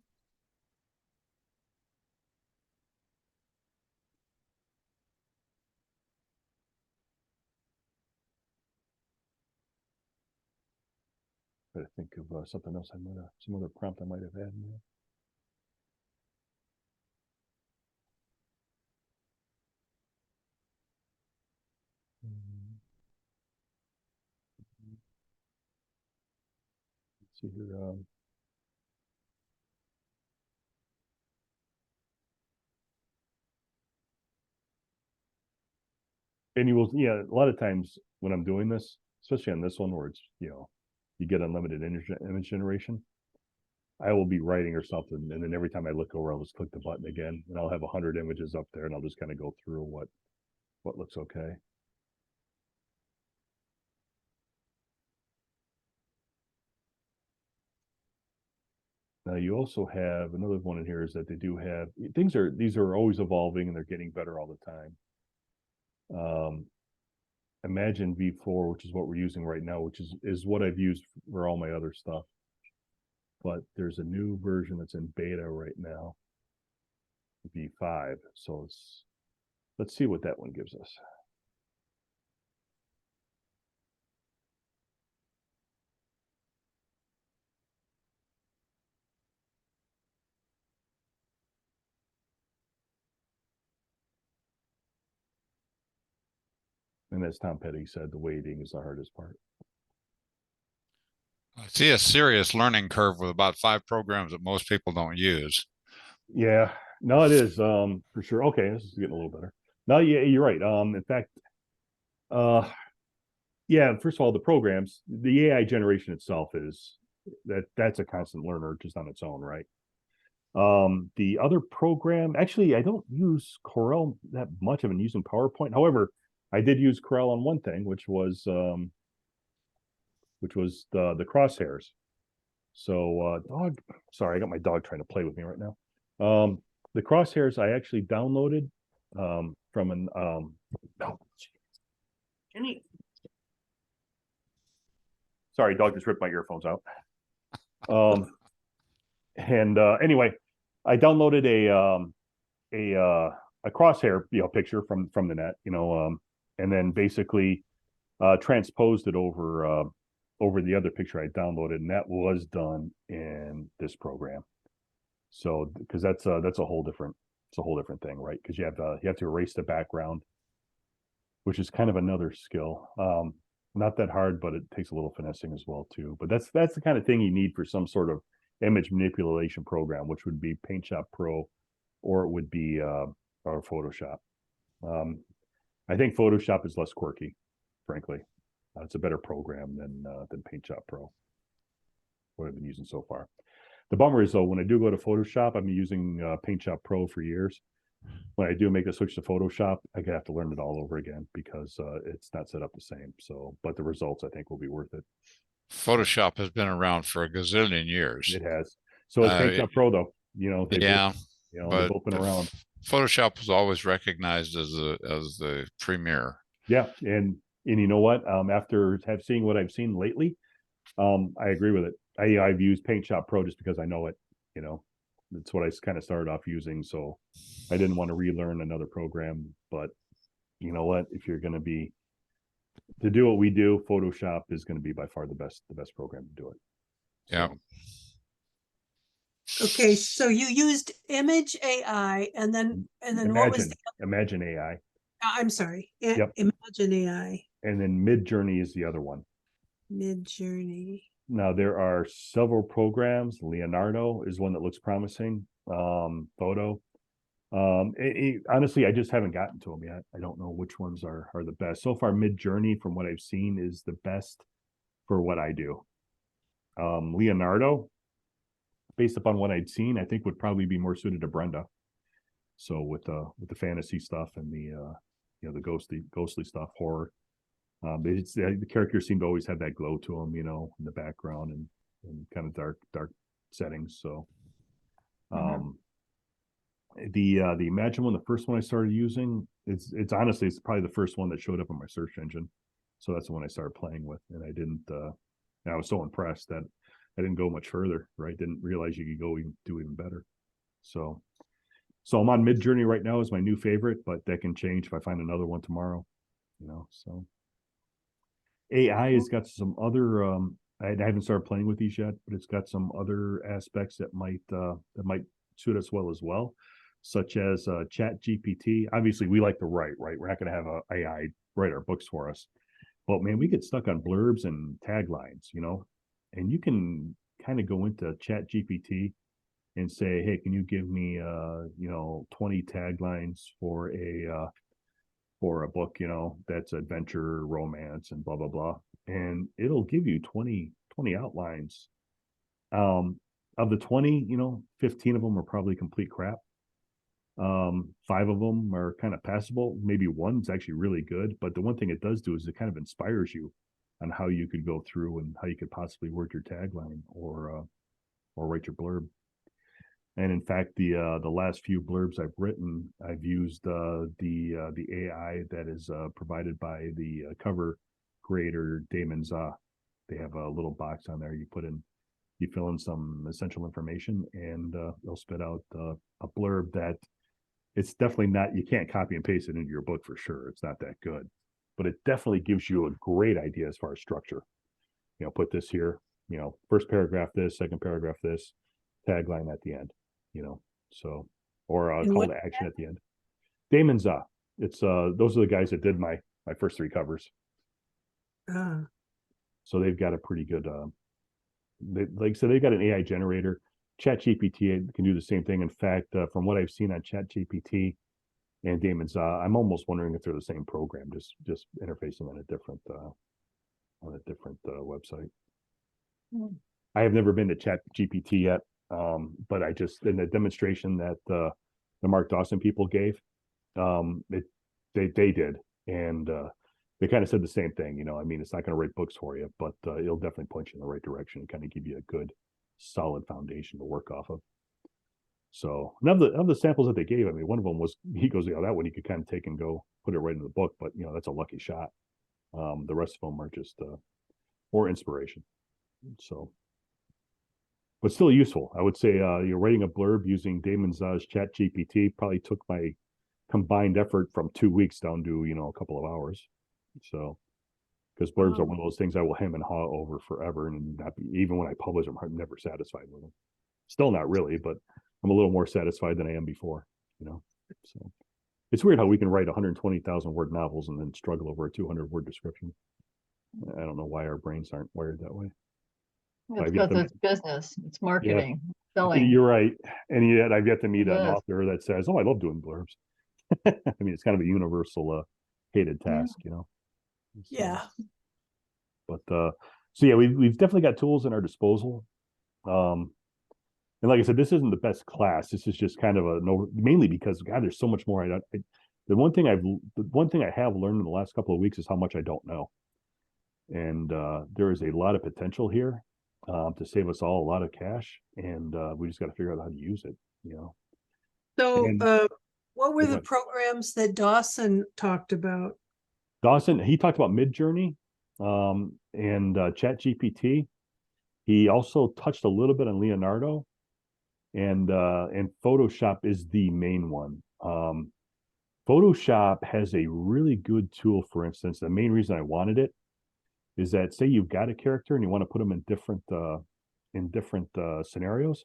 But I think of something else I might have, some other prompt I might have had in there. Let's see here. And you will, yeah, a lot of times when I'm doing this, especially on this one where it's, you get unlimited image generation, I will be writing or something, and then every time I look over, I'll just click the button again, and I'll have 100 images up there, and I'll just kind of go through what looks okay. Now you also have another one in here is that they do have these are always evolving and they're getting better all the time. Imagine V4, which is what we're using right now, which is what I've used for all my other stuff. But there's a new version that's in beta right now, V5. So let's see what that one gives us. And as Tom Petty said, the waiting is the hardest part. I see a serious learning curve with about 5 programs that most people don't use. Yeah, no, it is for sure. Okay, this is getting a little better. No, yeah, you're right. In fact, yeah, first of all, the programs, the AI generation itself is that's a constant learner just on its own, right? The other program, actually, I don't use Corel that much. I've been using PowerPoint. However, I did use Corel on one thing, which was the crosshairs. So sorry, I got my dog trying to play with me right now. The crosshairs I actually downloaded from an Jenny. Sorry, dog just ripped my earphones out. And anyway, I downloaded a crosshair picture from the net, and then basically transposed it over the other picture I downloaded, and that was done in this program. So because that's a whole different thing, right? Because you have to erase the background, which is kind of another skill. Not that hard, but it takes a little finessing as well too. But that's the kind of thing you need for some sort of image manipulation program, which would be PaintShop Pro, or it would be or Photoshop. I think Photoshop is less quirky, frankly. It's a better program than PaintShop Pro, what I've been using so far. The bummer is though, when I do go to Photoshop, I've been using PaintShop Pro for years. when I do make a switch to Photoshop, I could have to learn it all over again because it's not set up the same. So, but the results I think will be worth it. Photoshop has been around for a gazillion years. It has. So it's Paint Shop Pro though. You know, they Yeah, both, you know, they've but both been around. Photoshop was always recognized as the premier. Yeah, and you know what? After seeing what I've seen lately, I agree with it. I've used Paint Shop Pro just because I know it. You know, that's what I kind of started off using. So I didn't want to relearn another program. But you know what? If you're going to do what we do, Photoshop is going to be by far the best program to do it. Yeah. Okay, so you used Image AI and then what was Imagine AI. I'm sorry. Yep. Imagine AI. And then Mid Journey is the other one. Mid Journey. Now there are several programs. Leonardo is one that looks promising. Photo. Honestly, I just haven't gotten to them yet. I don't know which ones are the best. So far, Mid Journey, from what I've seen, is the best for what I do. Leonardo, based upon what I'd seen, I think would probably be more suited to Brenda. So with the fantasy stuff and the you know, the ghostly stuff, horror. The characters seem to always have that glow to them, you know, in the background and kind of dark settings. So, the Imagine one, the first one I started using, it's honestly, it's probably the first one that showed up on my search engine. So that's the one I started playing with, and I didn't. And I was so impressed that I didn't go much further. Right, didn't realize you could go do even better. So I'm on Mid Journey right now is my new favorite, but that can change if I find another one tomorrow. You know, so AI has got some other. I haven't started playing with these yet, but it's got some other aspects that might suit us well, such as Chat GPT. Obviously, we like to write, right? We're not going to have a AI write our books for us, but man, we get stuck on blurbs and taglines, you know, and you can kind of go into Chat GPT and say, hey, can you give me 20 taglines for a book, you know, that's adventure, romance, and blah blah blah, and it'll give you 20 outlines. Of the 20, you know, 15 of them are probably complete crap. 5 of them are kind of passable. Maybe one's actually really good, but the one thing it does do is it kind of inspires you on how you could go through and how you could possibly word your tagline or write your blurb. And in fact, the last few blurbs I've written, I've used the AI that is provided by the cover creator Damon Za. They have a little box on there. You fill in some essential information, and they'll spit out a blurb that it's definitely not. You can't copy and paste it into your book for sure. It's not that good, but it definitely gives you a great idea as far as structure. You know, put this here. You know, first paragraph this, second paragraph this, tagline at the end. You know, so or a call to action at the end. Damon Za. It's those are the guys that did my first 3 covers. So they've got a pretty good like I said, they've got an AI generator. ChatGPT can do the same thing. In fact, from what I've seen on ChatGPT and Damon Za, I'm almost wondering if they're the same program, just interfacing on a different website. I have never been to ChatGPT yet. But I just, in the demonstration that the Mark Dawson people gave, they did, and they kind of said the same thing. You know, I mean, it's not going to write books for you, but it'll definitely point you in the right direction and kind of give you a good, solid foundation to work off of. So, and of the samples that they gave, I mean, one of them was, he goes, you know, that one you could kind of take and go put it right in the book, but you know, that's a lucky shot. The rest of them are just more inspiration. So, but still useful. I would say you're writing a blurb using Damon Za's Chat GPT probably took my combined effort from 2 weeks down to, you know, a couple of hours. So, because blurbs are one of those things I will hem and haw over forever, and not be, even when I publish them, I'm never satisfied with them. Still not really, but I'm a little more satisfied than I am before, you know. So it's weird how we can write 120,000 word novels and then struggle over a 200 word description. I don't know why our brains aren't wired that way. It's because it's business, it's marketing, selling. You're right. And yet I've yet to meet an author that says, oh, I love doing blurbs. I mean, it's kind of a universal hated task, you know? So, yeah. But so yeah, we've definitely got tools in our disposal. And like I said, this isn't the best class. This is just kind of a no, mainly because God, there's so much more. The one thing I have learned in the last couple of weeks is how much I don't know. And there is a lot of potential here to save us all a lot of cash, and we just got to figure out how to use it. You know. So, And what were go the ahead. programs that Dawson talked about? Dawson, he talked about Midjourney and Chat GPT. He also touched a little bit on Leonardo, and Photoshop is the main one. Photoshop has a really good tool. For instance, the main reason I wanted it is that, say you've got a character and you want to put them in different scenarios,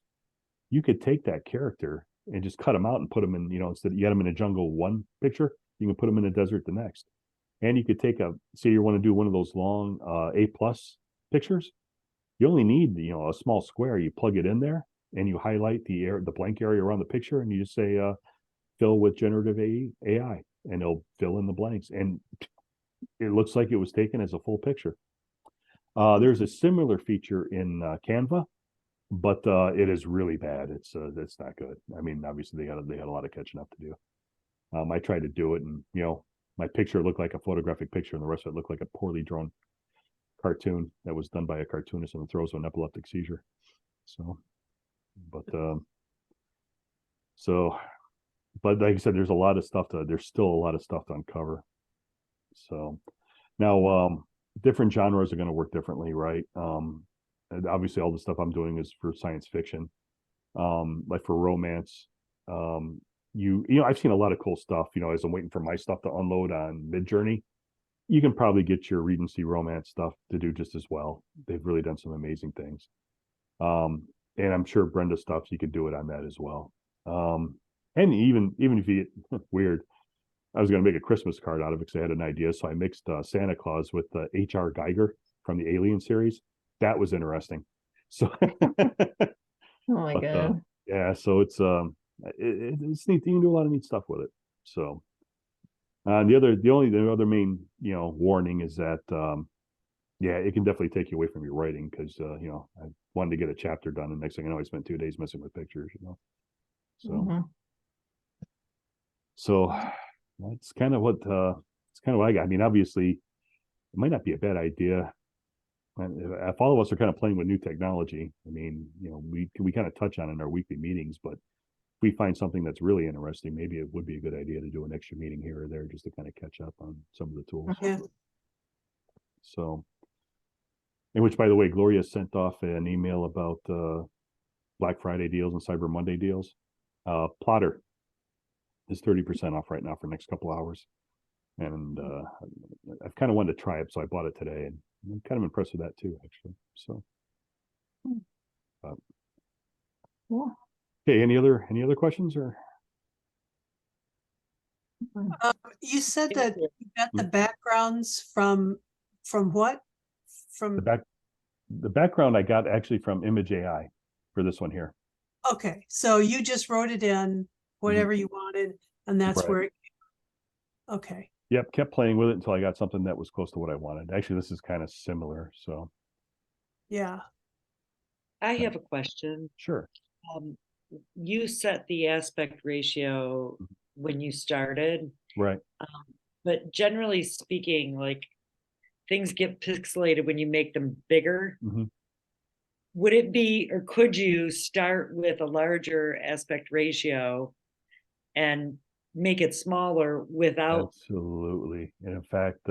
you could take that character and just cut them out and put them in, instead you had them in a jungle one picture, you can put them in a desert the next. And you could take say you want to do one of those long A+ pictures, you only need, a small square, you plug it in there and you highlight the blank area around the picture, and you just say fill with generative AI, and it'll fill in the blanks, and it looks like it was taken as a full picture. There's a similar feature in Canva, but it is really bad. It's not good. I mean, obviously they had a lot of catching up to do. I tried to do it, and my picture looked like a photographic picture, and the rest of it looked like a poorly drawn cartoon that was done by a cartoonist in the throes of an epileptic seizure. So, but like I said, there's still a lot of stuff to uncover. So now, different genres are going to work differently, right? And obviously all the stuff I'm doing is for science fiction. Like for romance, I've seen a lot of cool stuff, as I'm waiting for my stuff to unload on Midjourney. You can probably get your Regency romance stuff to do just as well. They've really done some amazing things. And I'm sure Brenda stuff, you could do it on that as well. And even if you get weird, I was going to make a Christmas card out of it because I had an idea. So I mixed Santa Claus with H.R. Geiger from the Alien series. That was interesting. So, Oh my God. yeah, so it's neat. You can do a lot of neat stuff with it. So, the other main warning is that yeah, it can definitely take you away from your writing because I wanted to get a chapter done, and next thing I know, I spent 2 days messing with pictures. So. Mhm. So that's kind of what I got. I mean, obviously, it might not be a bad idea. And if all of us are kind of playing with new technology, I mean, we kind of touch on it in our weekly meetings, but if we find something that's really interesting, maybe it would be a good idea to do an extra meeting here or there just to kind of catch up on some of the tools. Yeah. So, in which, by the way, Gloria sent off an email about Black Friday deals and Cyber Monday deals. Plotter is 30% off right now for the next couple hours. And I've kind of wanted to try it, so I bought it today, and I'm kind of impressed with that too, actually. So, Yeah. okay, any other questions or? You said that you got the backgrounds from what? From, The background I got actually from Image AI for this one here. okay, so you just wrote it in, whatever you wanted, and that's Right. where it, okay. Yep, kept playing with it until I got something that was close to what I wanted. Actually, this is kind of similar, so Yeah. I have a question. sure. You set the aspect ratio when you started, Right. but generally speaking, like things get pixelated when you make them bigger. Mhm. Would it be, or could you start with a larger aspect ratio and make it smaller without? Absolutely. And in fact,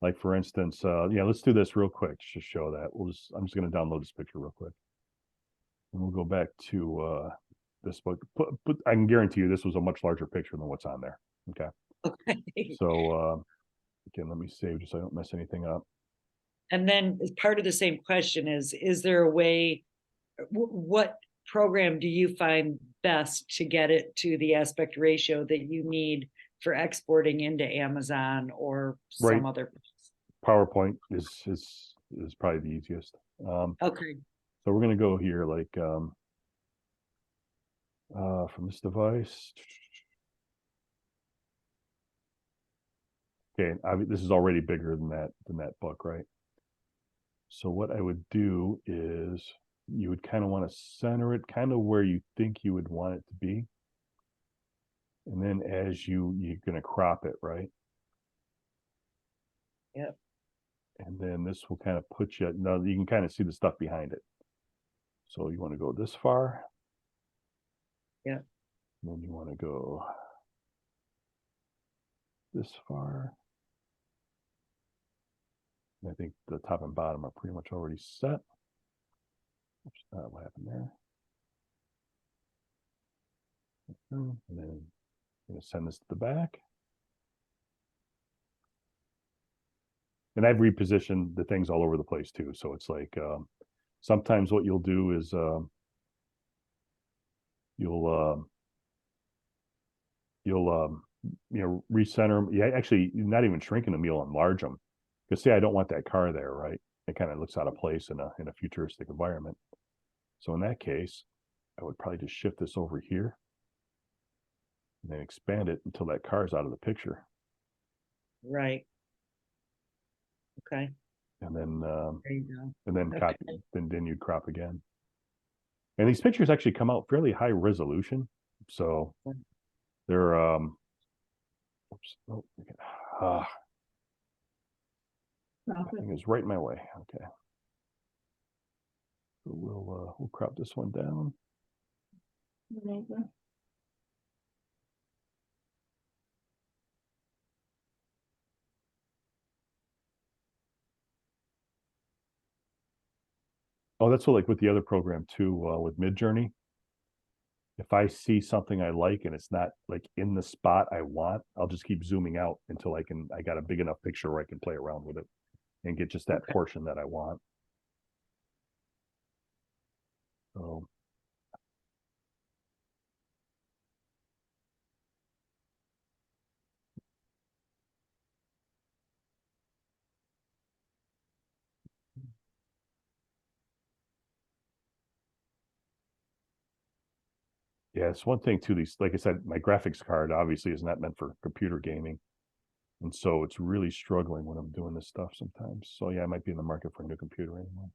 like for instance, let's do this real quick to show that. I'm just going to download this picture real quick. And we'll go back to this book. But I can guarantee you this was a much larger picture than what's on there. Okay. Okay. So again, let me save just so I don't mess anything up. And then as part of the same question is there a way, what program do you find best to get it to the aspect ratio that you need for exporting into Amazon or Right. some other place? PowerPoint is probably the easiest. Okay. So we're going to go here like from this device. Okay, this is already bigger than that book, right? So what I would do is you would kind of want to center it kind of where you think you would want it to be. And then as you're going to crop it, right? Yep. And then this will kind of put you, now you can kind of see the stuff behind it. So you want to go this far. Yeah. And then you want to go this far. And I think the top and bottom are pretty much already set. Oops, what happened there? And then I'm going to send this to the back. And I've repositioned the things all over the place too. So it's like sometimes what you'll do is you'll recenter them. Yeah, actually, not even shrinking them, you'll enlarge them. Because see, I don't want that car there, right? It kind of looks out of place in a futuristic environment. So in that case, I would probably just shift this over here and then expand it until that car is out of the picture. Right. Okay. And then There you go. and then Okay. copy, then you'd crop again. And these pictures actually come out fairly high resolution. So they're oops, oh, thing is right in my way. Okay. So we'll crop this one down. Oh, that's what, like with the other program too, with Midjourney. If I see something I like and it's not like in the spot I want, I'll just keep zooming out until I got a big enough picture where I can play around with it and get just that Okay. portion that I want. So yeah, it's one thing too. These, like I said, my graphics card obviously is not meant for computer gaming. And so it's really struggling when I'm doing this stuff sometimes. So yeah, I might be in the market for a new computer anymore.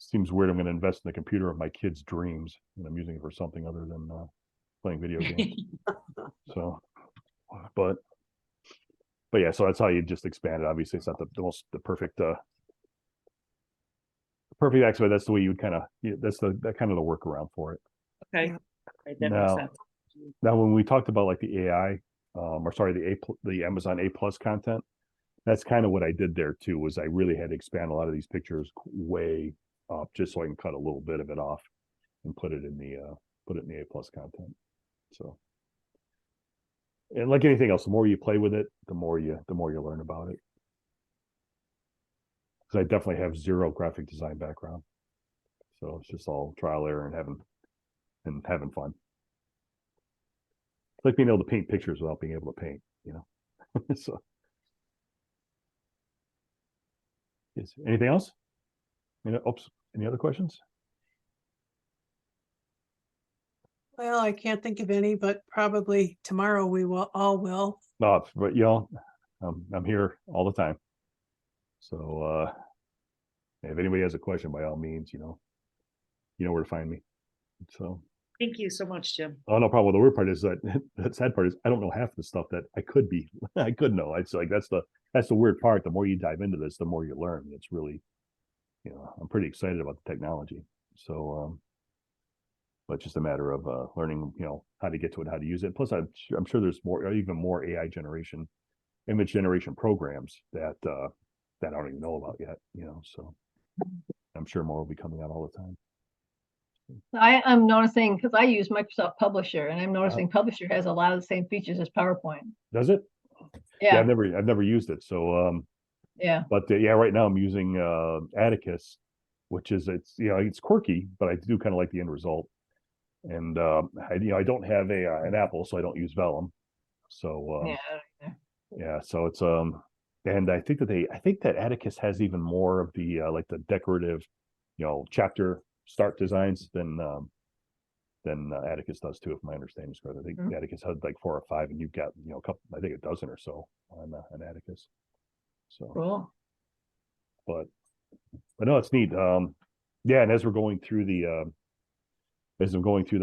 Seems weird. I'm going to invest in the computer of my kids' dreams, and I'm using it for something other than playing video games. So, but yeah, so that's how you just expand it. Obviously, it's not the perfect perfect expert. That's the way you would kind of, that's that kind of the workaround for it. Okay. Right, that makes Now, sense. now when we talked about like the AI, or sorry, the Amazon A+ content, that's kind of what I did there too. Was I really had to expand a lot of these pictures way up just so I can cut a little bit of it off and put it in the A+ content. So, and like anything else, the more you play with it, the more you learn about it. Because I definitely have zero graphic design background, so it's just all trial error and having fun. It's like being able to paint pictures without being able to paint, So, is anything else? Oops. Any other questions? Well, I can't think of any, but probably tomorrow we will will. No, but I'm here all the time. So if anybody has a question, by all means, you know where to find me. So Thank you so much, Jim. oh, no problem. The weird part is that the sad part is I don't know half the stuff that I could know. It's like that's the weird part. The more you dive into this, the more you learn. It's really, I'm pretty excited about the technology. So but just a matter of learning, how to get to it, how to use it. Plus, I'm sure there's even more AI image generation programs that I don't even know about yet. So I'm sure more will be coming out all the time. I'm noticing, because I use Microsoft Publisher, and I'm noticing Publisher has a lot of the same features as PowerPoint. Does it? Yeah. I've never used it. So yeah. But right now I'm using Atticus, which is it's quirky, but I do kind of like the end result. And I don't have an Apple, so I don't use Vellum. So yeah, so it's and I think that Atticus has even more of the like the decorative, chapter start designs than Atticus does too, if my understanding is correct. I think Atticus had like 4 or 5, and you've got a couple, I think a dozen or so on Atticus. So cool. But but no, it's neat. Yeah, and as we're going through the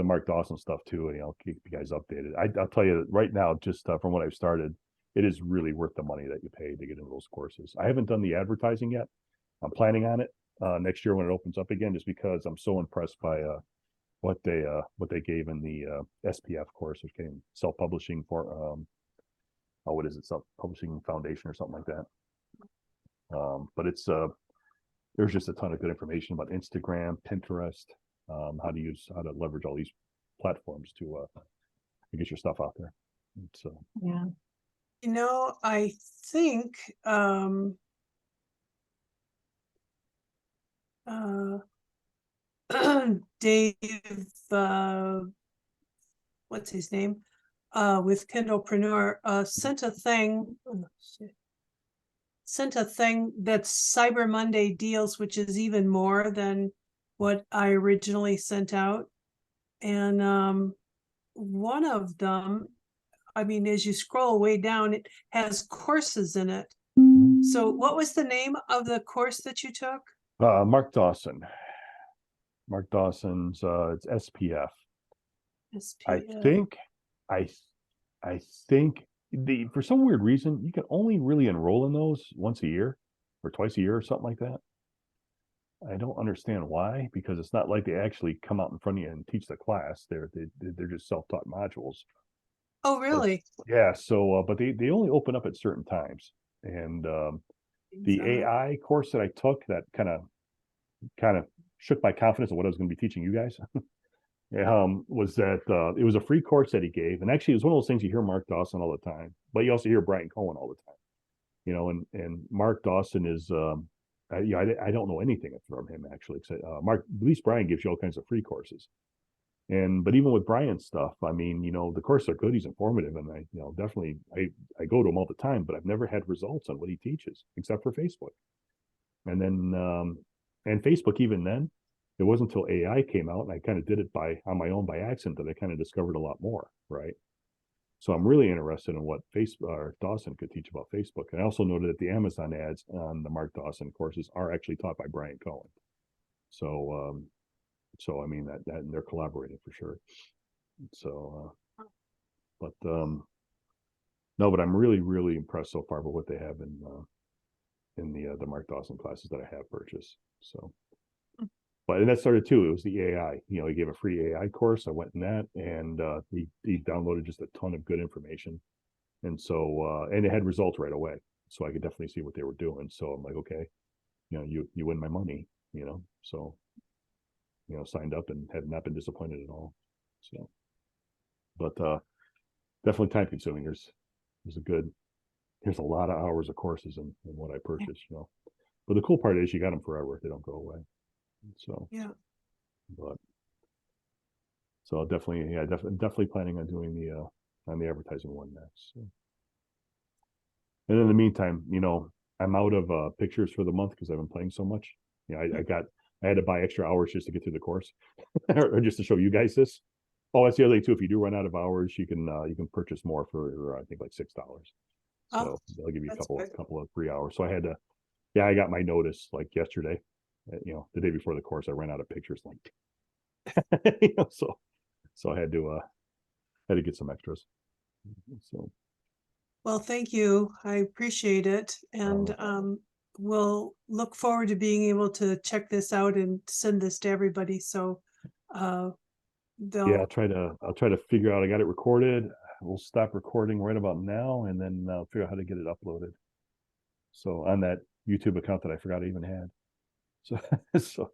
Mark Dawson stuff too, and I'll keep you guys updated. I'll tell you right now, just from what I've started, it is really worth the money that you pay to get into those courses. I haven't done the advertising yet. I'm planning on it next year when it opens up again, just because I'm so impressed by what they gave in the SPF course, which came self-publishing for what is it, self-publishing foundation or something like that. But it's there's just a ton of good information about Instagram, Pinterest, how to leverage all these platforms to get your stuff out there. So Yeah. You know, I think Dave, what's his name? With Kindlepreneur, sent a thing. Sent a thing that's Cyber Monday deals, which is even more than what I originally sent out. And one of them, I mean, as you scroll way down, it has courses in it. So what was the name of the course that you took? Mark Dawson's it's SPF. I SPF. think I think for some weird reason you can only really enroll in those once a year or twice a year or something like that. I don't understand why, because it's not like they actually come out in front of you and teach the class. They're just self-taught modules. Oh, really? Yeah. So, but they only open up at certain times. And the AI course that I took that kind of shook my confidence of what I was going to be teaching you guys. Was that it was a free course that he gave, and actually it was one of those things you hear Mark Dawson all the time, but you also hear Brian Cohen all the time. And Mark Dawson is I don't know anything from him actually, except Mark, at least Brian gives you all kinds of free courses. But even with Brian's stuff, I mean, the courses are good, he's informative, and I definitely I go to him all the time, but I've never had results on what he teaches except for Facebook. And then and Facebook, even then, it wasn't until AI came out and I kind of did it on my own by accident that I kind of discovered a lot more, right? So I'm really interested in what Dawson could teach about Facebook. And I also noted that the Amazon ads on the Mark Dawson courses are actually taught by Brian Cohen. So I mean that and they're collaborating for sure. So but no, but I'm really, really impressed so far with what they have in the Mark Dawson classes that I have purchased. So and that started too. It was the AI. He gave a free AI course. I went in that, and he downloaded just a ton of good information, and so and it had results right away. So I could definitely see what they were doing. So I'm like, okay, you win my money, So signed up and have not been disappointed at all. So, but definitely time consuming. There's a lot of hours of courses in what I purchased. But the cool part is you got them forever; they don't go away. So yeah, but so definitely planning on doing on the advertising one next. So. And in the meantime, I'm out of pictures for the month because I've been playing so much. I had to buy extra hours just to get through the course, or just to show you guys this. Oh, that's the other thing too. If you do run out of hours, you can purchase more for I think like $6. So they'll give you a couple of free hours. So I had to, I got my notice like yesterday. The day before the course, I ran out of pictures. Like, so I had to get some extras. So, well, thank you. I appreciate it. And we'll look forward to being able to check this out and send this to everybody. So I'll try to figure out. I got it recorded. We'll stop recording right about now, and then figure out how to get it uploaded. So on that YouTube account that I forgot I even had. So